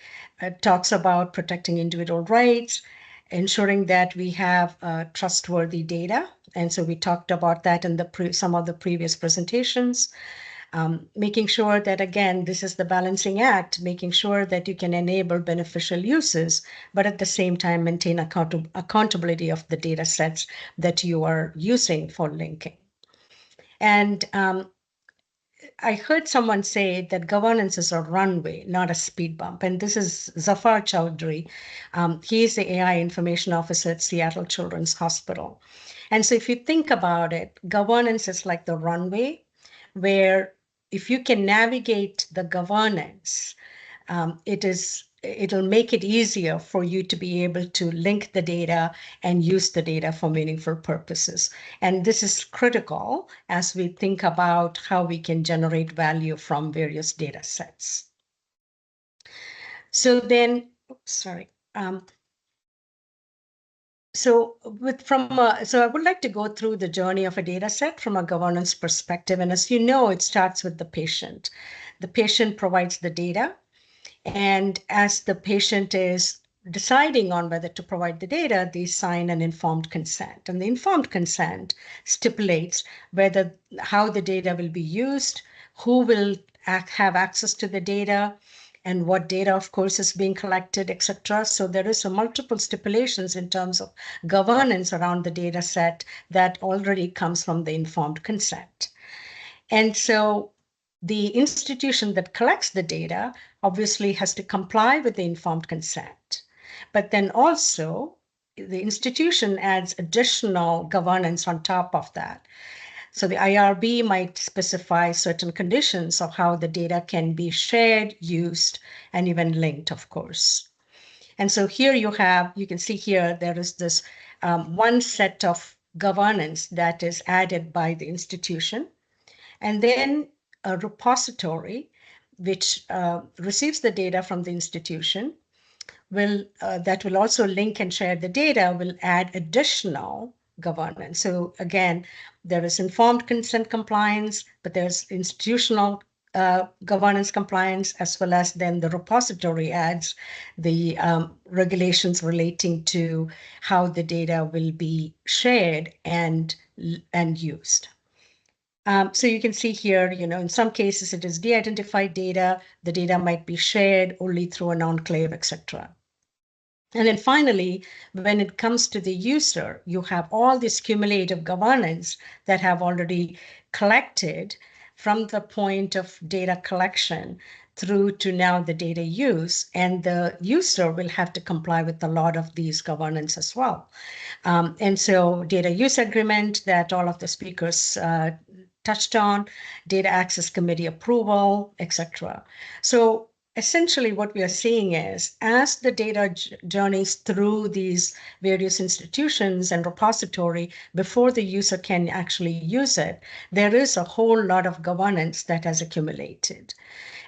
talks about protecting individual rights, ensuring that we have trustworthy data. And so we talked about that in some of the previous presentations. Making sure that, again, this is the balancing act, making sure that you can enable beneficial uses, but at the same time maintain accountability of the data sets that you are using for linking. And I heard someone say that governance is a runway, not a speed bump. And this is Zafar Chowdhury. He is the AI information officer at Seattle Children's Hospital. And so if you think about it, governance is like the runway, where if you can navigate the governance, it'll make it easier for you to be able to link the data and use the data for meaningful purposes. And this is critical as we think about how we can generate value from various data sets. So then, so I would like to go through the journey of a data set from a governance perspective. And as you know, it starts with the patient. The patient provides the data. And as the patient is deciding on whether to provide the data, they sign an informed consent. And the informed consent stipulates how the data will be used, who will have access to the data, and what data, of course, is being collected, etc. So there is multiple stipulations in terms of governance around the data set that already comes from the informed consent. And so the institution that collects the data obviously has to comply with the informed consent. But then also the institution adds additional governance on top of that. So the IRB might specify certain conditions of how the data can be shared, used, and even linked, of course. And so here you can see here, there is this one set of governance that is added by the institution. And then a repository, which receives the data from the institution, that will also link and share the data, will add additional governance. So again, there is informed consent compliance, but there's institutional governance compliance, as well as then the repository adds the regulations relating to how the data will be shared and used. So you can see here, in some cases it is de-identified data. The data might be shared only through an enclave, etc. And then finally, when it comes to the user, you have all this cumulative governance that have already collected from the point of data collection through to now the data use, and the user will have to comply with a lot of these governance as well. And so data use agreement that all of the speakers touched on, data access committee approval, etc. So essentially what we are seeing is, as the data journeys through these various institutions and repository before the user can actually use it, there is a whole lot of governance that has accumulated.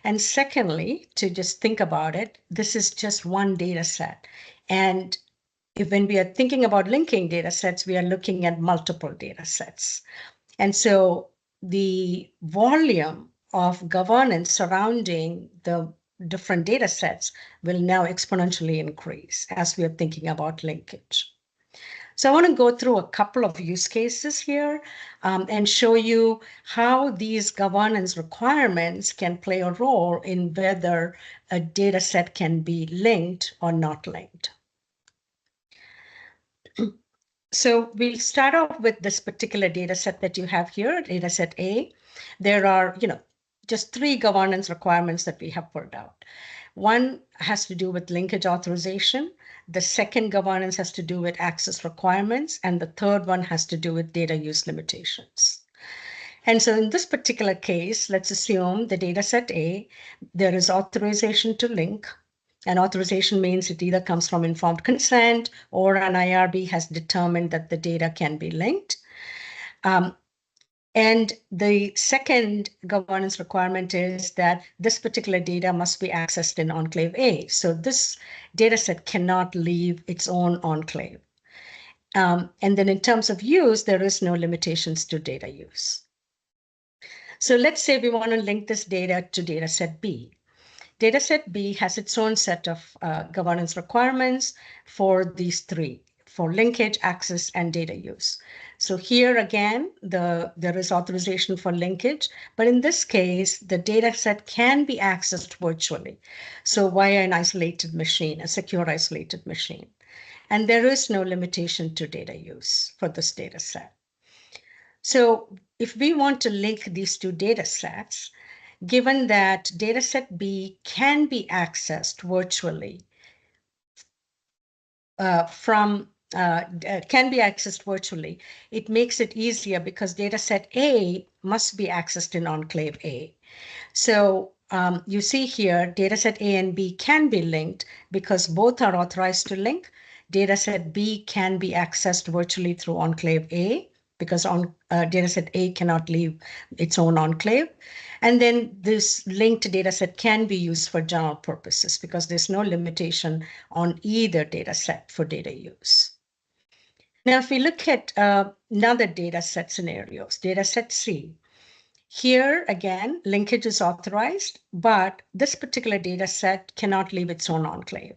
And secondly, to just think about it, this is just one data set. And when we are thinking about linking data sets, we are looking at multiple data sets. And so the volume of governance surrounding the different data sets will now exponentially increase as we are thinking about linkage. So I want to go through a couple of use cases here and show you how these governance requirements can play a role in whether a data set can be linked or not linked. So we'll start off with this particular data set that you have here, data set A. There are, just 3 governance requirements that we have pulled out. One has to do with linkage authorization. The second governance has to do with access requirements. And the third one has to do with data use limitations. And so in this particular case, let's assume the data set A, there is authorization to link. And authorization means it either comes from informed consent or an IRB has determined that the data can be linked. And the second governance requirement is that this particular data must be accessed in enclave A. So this data set cannot leave its own enclave. And then in terms of use, there is no limitations to data use. So let's say we want to link this data to data set B. Data set B has its own set of governance requirements for these 3, for linkage, access, and data use. So here again, there is authorization for linkage, but in this case, the data set can be accessed virtually. So via an isolated machine, a secure isolated machine. And there is no limitation to data use for this data set. So if we want to link these 2 data sets, given that data set B can be accessed virtually it makes it easier because data set A must be accessed in enclave A. So you see here, data set A and B can be linked because both are authorized to link. Data set B can be accessed virtually through enclave A because data set A cannot leave its own enclave. And then this linked data set can be used for general purposes because there's no limitation on either data set for data use. Now, if we look at another data set scenarios, data set C, here again, linkage is authorized, but this particular data set cannot leave its own enclave.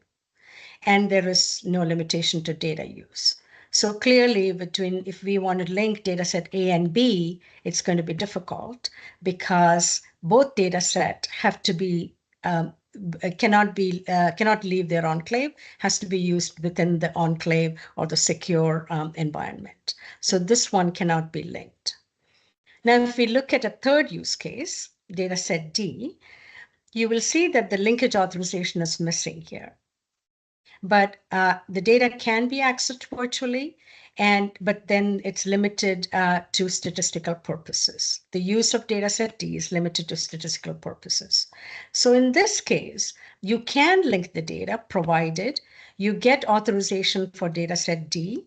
And there is no limitation to data use. So clearly if we want to link data set A and B, it's going to be difficult because both data set have to be, cannot leave their enclave, has to be used within the enclave or the secure environment. So this one cannot be linked. Now, if we look at a third use case, data set D, you will see that the linkage authorization is missing here. But the data can be accessed virtually, but then it's limited to statistical purposes. The use of data set D is limited to statistical purposes. So in this case, you can link the data provided you get authorization for data set D.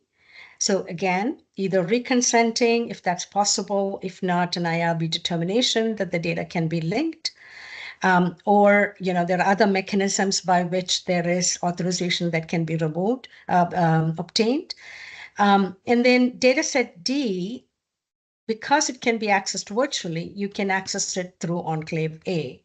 So again, either reconsenting if that's possible, if not an IRB determination that the data can be linked. Or there are other mechanisms by which there is authorization that can be removed, obtained. And then data set D, because it can be accessed virtually, you can access it through enclave A.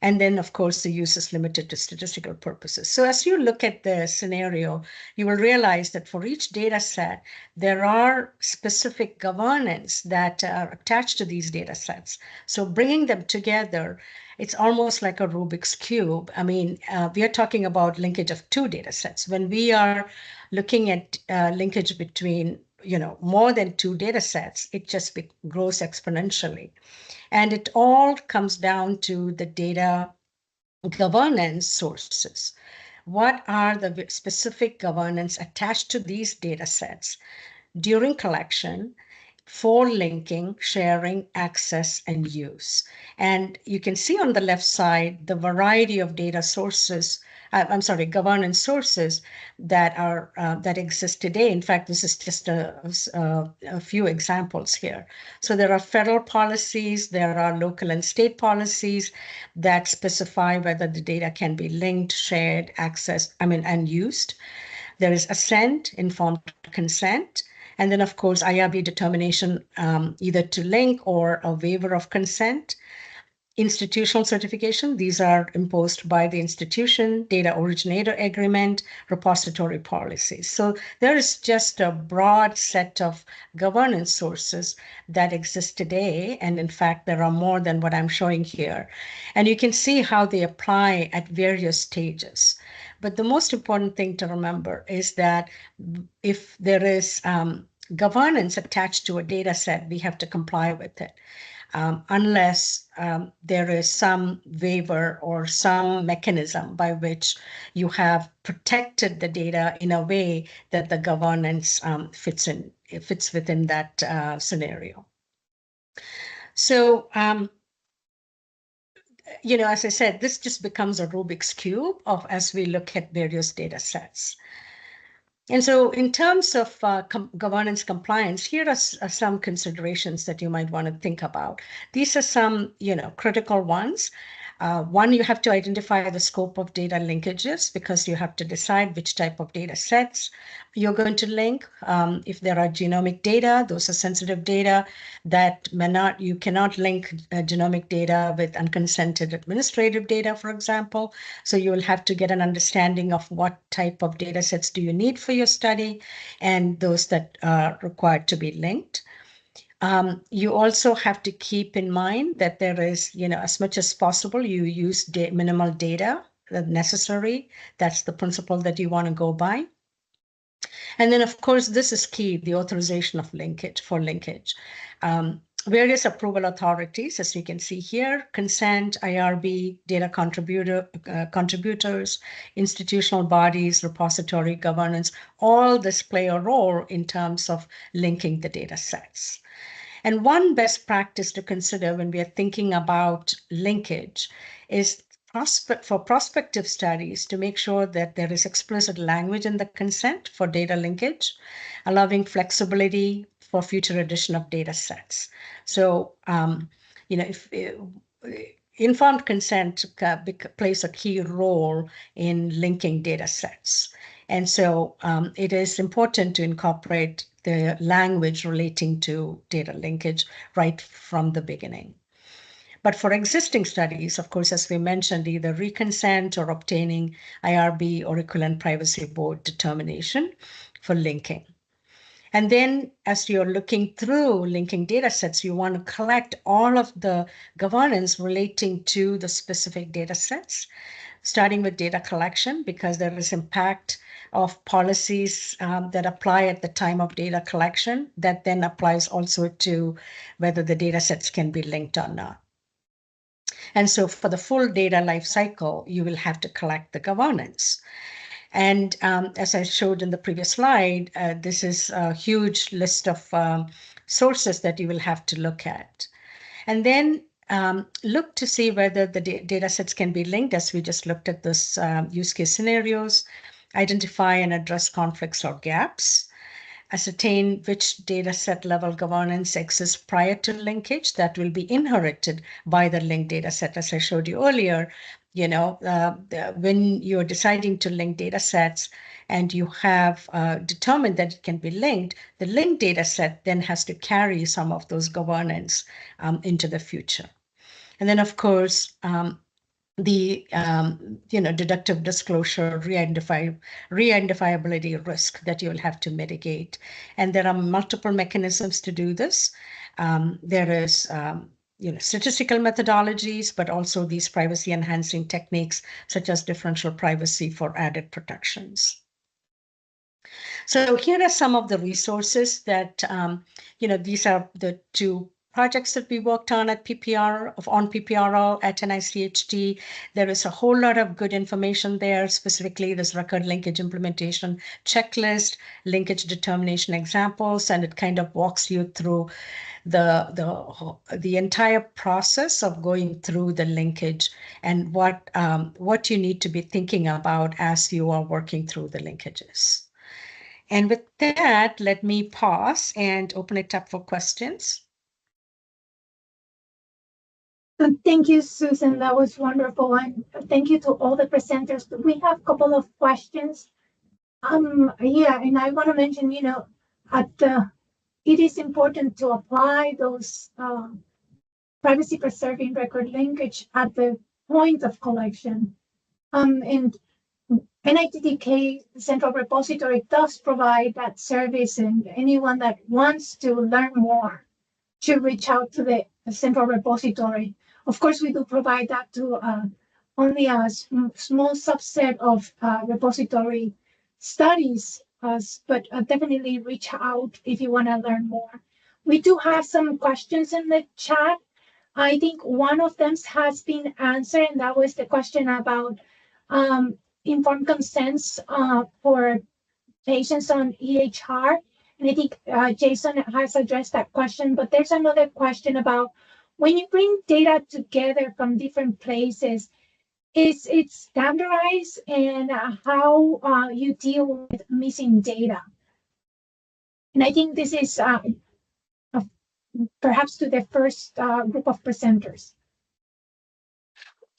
And then, of course, the use is limited to statistical purposes. So as you look at the scenario, you will realize that for each data set, there are specific governance that are attached to these data sets. So bringing them together, it's almost like a Rubik's Cube. I mean, we are talking about linkage of 2 data sets. When we are looking at linkage between more than 2 data sets, it just grows exponentially. And it all comes down to the data governance sources. What are the specific governance attached to these data sets during collection for linking, sharing, access, and use? And you can see on the left side the variety of data sources, governance sources that exist today. In fact, this is just a few examples here. So there are federal policies, there are local and state policies that specify whether the data can be linked, shared, accessed, and used. There is assent, informed consent, and then, of course, IRB determination either to link or a waiver of consent. Institutional certification, these are imposed by the institution, data originator agreement, repository policies. So there is just a broad set of governance sources that exist today. And in fact, there are more than what I'm showing here. And you can see how they apply at various stages. But the most important thing to remember is that if there is governance attached to a data set, we have to comply with it. Unless there is some waiver or some mechanism by which you have protected the data in a way that the governance fits within that scenario. So, as I said, this just becomes a Rubik's Cube as we look at various data sets. And so in terms of governance compliance, here are some considerations that you might want to think about. These are some, critical ones. One, you have to identify the scope of data linkages because you have to decide which type of data sets you're going to link. If there are genomic data, those are sensitive data that you cannot link genomic data with unconsented administrative data, for example. So you will have to get an understanding of what type of data sets do you need for your study and those that are required to be linked. You also have to keep in mind that there is, as much as possible, you use minimal data necessary. That's the principle that you want to go by. And then, of course, this is key, the authorization of linkage. Various approval authorities, as you can see here, consent, IRB, data contributors, institutional bodies, repository governance, all this play a role in terms of linking the data sets. And one best practice to consider when we are thinking about linkage is for prospective studies to make sure that there is explicit language in the consent for data linkage, allowing flexibility for future addition of data sets. So, if informed consent plays a key role in linking data sets. And so it is important to incorporate the language relating to data linkage right from the beginning. But for existing studies, of course, as we mentioned, either reconsent or obtaining IRB or equivalent privacy board determination for linking. And then as you're looking through linking data sets, you want to collect all of the governance relating to the specific data sets, starting with data collection, because there is impact of policies that apply at the time of data collection that then applies also to whether the data sets can be linked or not. And so for the full data life cycle, you will have to collect the governance. And as I showed in the previous slide, this is a huge list of sources that you will have to look at. And then look to see whether the data sets can be linked, as we just looked at this use case scenarios, identify and address conflicts or gaps, ascertain which data set level governance exists prior to linkage that will be inherited by the linked data set. As I showed you earlier, when you're deciding to link data sets and you have determined that it can be linked, the linked data set then has to carry some of those governance into the future. And then, of course, the deductive disclosure, re-identifiability risk that you'll have to mitigate. And there are multiple mechanisms to do this. There is statistical methodologies, but also these privacy enhancing techniques such as differential privacy for added protections. So here are some of the resources that, these are the two projects that we worked on at PPRL at NICHD. There is a whole lot of good information there, specifically this record linkage implementation checklist, linkage determination examples, and it kind of walks you through the entire process of going through the linkage and what you need to be thinking about as you are working through the linkages. And with that, let me pause and open it up for questions. Thank you, Susan. That was wonderful. And thank you to all the presenters. We have a couple of questions. And I want to mention, it is important to apply those privacy preserving record linkage at the point of collection. And NIDDK Central Repository does provide that service, and anyone that wants to learn more should reach out to the Central Repository. Of course, we do provide that to only a small subset of repository studies, but definitely reach out if you want to learn more. We do have some questions in the chat. I think one of them has been answered, and that was the question about informed consents for patients on EHR. And I think Jason has addressed that question, but there's another question about when you bring data together from different places, is it standardized, and how you deal with missing data? And I think this is perhaps to the first group of presenters.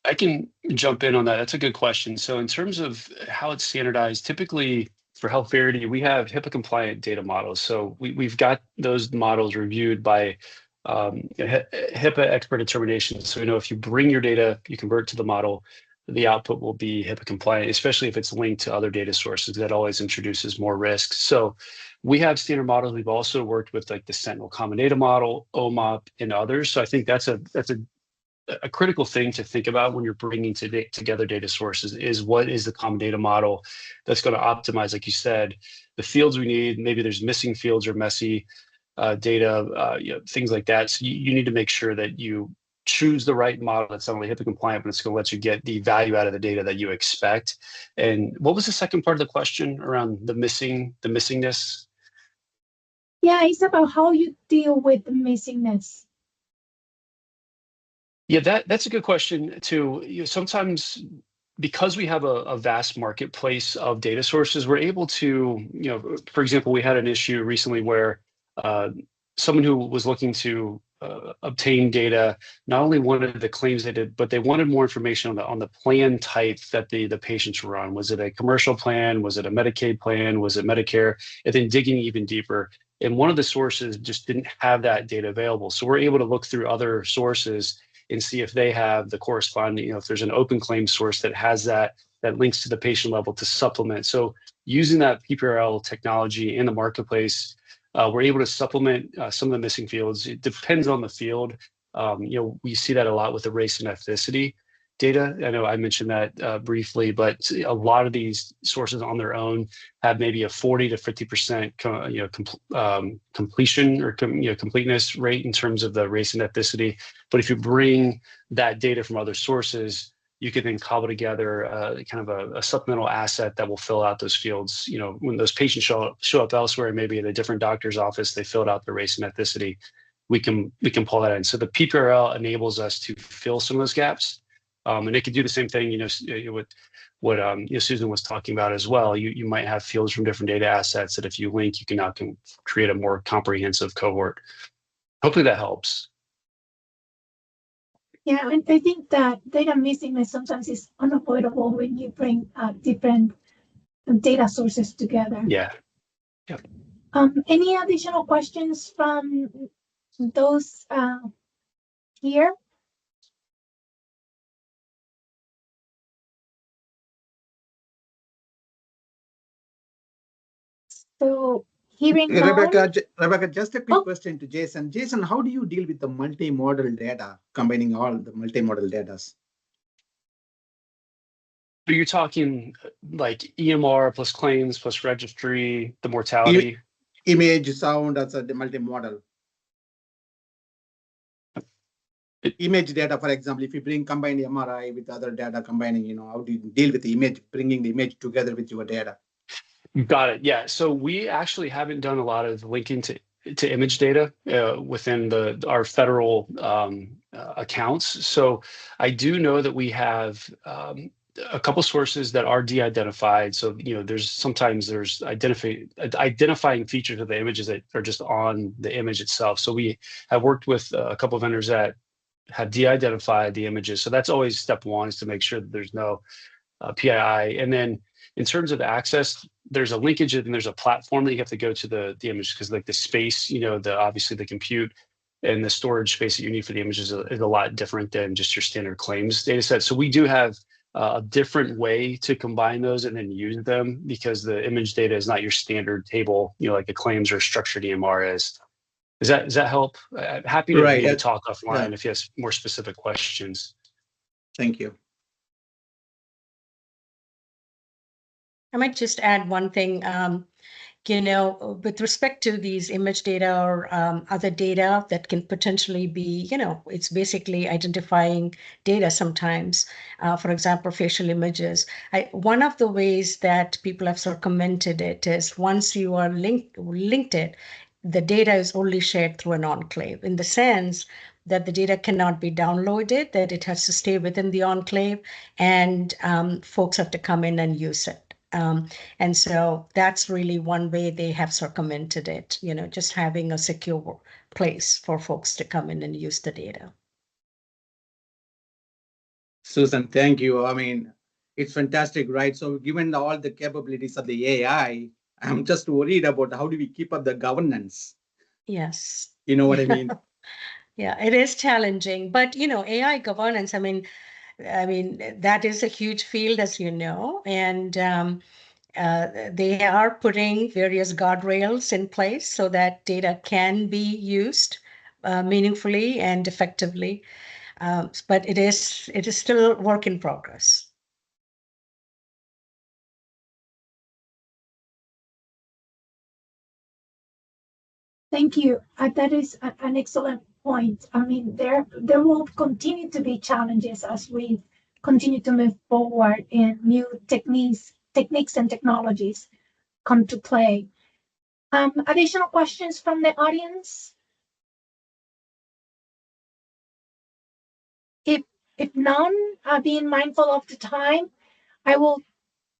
I can jump in on that. That's a good question. So in terms of how it's standardized, typically for HealthVerity, we have HIPAA compliant data models. So we've got those models reviewed by HIPAA expert determination. So, if you bring your data, you convert to the model, the output will be HIPAA compliant, especially if it's linked to other data sources. That always introduces more risks. So we have standard models. We've also worked with like the Sentinel Common Data Model, OMOP, and others. So I think that's a critical thing to think about when you're bringing together data sources is what is the common data model that's going to optimize, like you said, the fields we need. Maybe there's missing fields or messy data, things like that. So you need to make sure that you choose the right model that's not only HIPAA compliant, but it's going to let you get the value out of the data that you expect. And what was the second part of the question around the missingness? Yeah, it's about how you deal with the missingness. Yeah, that's a good question too. Sometimes because we have a vast marketplace of data sources, we're able to, for example, we had an issue recently where someone who was looking to obtain data not only wanted the claims data, but they wanted more information on the plan type that the patients were on. Was it a commercial plan? Was it a Medicaid plan? Was it Medicare? And then digging even deeper. And one of the sources just didn't have that data available. So we're able to look through other sources and see if they have the corresponding, if there's an open claim source that has that links to the patient level to supplement. So using that PPRL technology in the marketplace, we're able to supplement some of the missing fields. It depends on the field. We see that a lot with the race and ethnicity data. I know I mentioned that briefly, but a lot of these sources on their own have maybe a 40 to 50% completion or completeness rate in terms of the race and ethnicity. But if you bring that data from other sources, you can then cobble together kind of a supplemental asset that will fill out those fields. When those patients show up elsewhere, maybe at a different doctor's office, they filled out their race and ethnicity. We can pull that in. So the PPRL enables us to fill some of those gaps. And it could do the same thing, with what Susan was talking about as well. You might have fields from different data assets that if you link, you can now create a more comprehensive cohort. Hopefully that helps. Yeah, and I think that data missingness sometimes is unavoidable when you bring different data sources together. Yeah. Yep. Any additional questions from those here? So hearing Rebecca, just a quick question to Jason. Jason, how do you deal with the multimodal data, combining all the multimodal data? So you're talking like EMR plus claims plus registry, the mortality? Image, sound, that's the multimodal. Image data, for example, if you combine the MRI with other data, combining, how do you deal with the image, bringing the image together with your data? Got it. Yeah. So we actually haven't done a lot of linking to image data within our federal accounts. So I do know that we have a couple sources that are de-identified. So there's identifying features of the images that are just on the image itself. So we have worked with a couple of vendors that have de-identified the images. So that's always step one, is to make sure that there's no PII. And then in terms of access, there's a linkage and there's a platform that you have to go to the image, because like the space, obviously the compute and the storage space that you need for the images is a lot different than just your standard claims data set. So we do have a different way to combine those and then use them, because the image data is not your standard table, like a claims or structured EMR is. Does that help? I'm happy to maybe talk offline if you have more specific questions. Thank you. I might just add one thing. With respect to these image data or other data that can potentially be, it's basically identifying data sometimes. For example, facial images. One of the ways that people have circumvented it is once you are linked it, the data is only shared through an enclave, in the sense that the data cannot be downloaded, that it has to stay within the enclave, and folks have to come in and use it. And so that's really one way they have circumvented it, just having a secure place for folks to come in and use the data. Susan, thank you. I mean, it's fantastic, right? So given all the capabilities of the AI, I'm just worried about how do we keep up the governance? Yes. You know what I mean? Yeah, it is challenging, but AI governance, I mean, that is a huge field, as you know, and they are putting various guardrails in place so that data can be used meaningfully and effectively. But it is still a work in progress. Thank you. That is an excellent point. I mean, there will continue to be challenges as we continue to move forward and new techniques and technologies come to play. Additional questions from the audience? If none, being mindful of the time, I will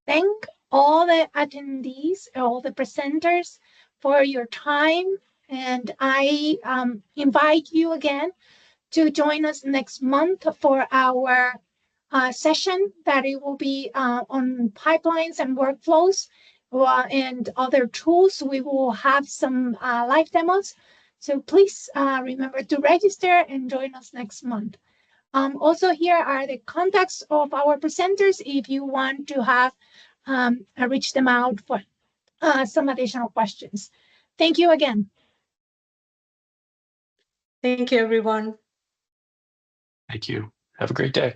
thank all the attendees, all the presenters for your time. And I invite you again to join us next month for our session that it will be on pipelines and workflows and other tools. We will have some live demos. So please remember to register and join us next month. Also, here are the contacts of our presenters if you want to have reach them out for some additional questions. Thank you again. Thank you, everyone. Thank you. Have a great day.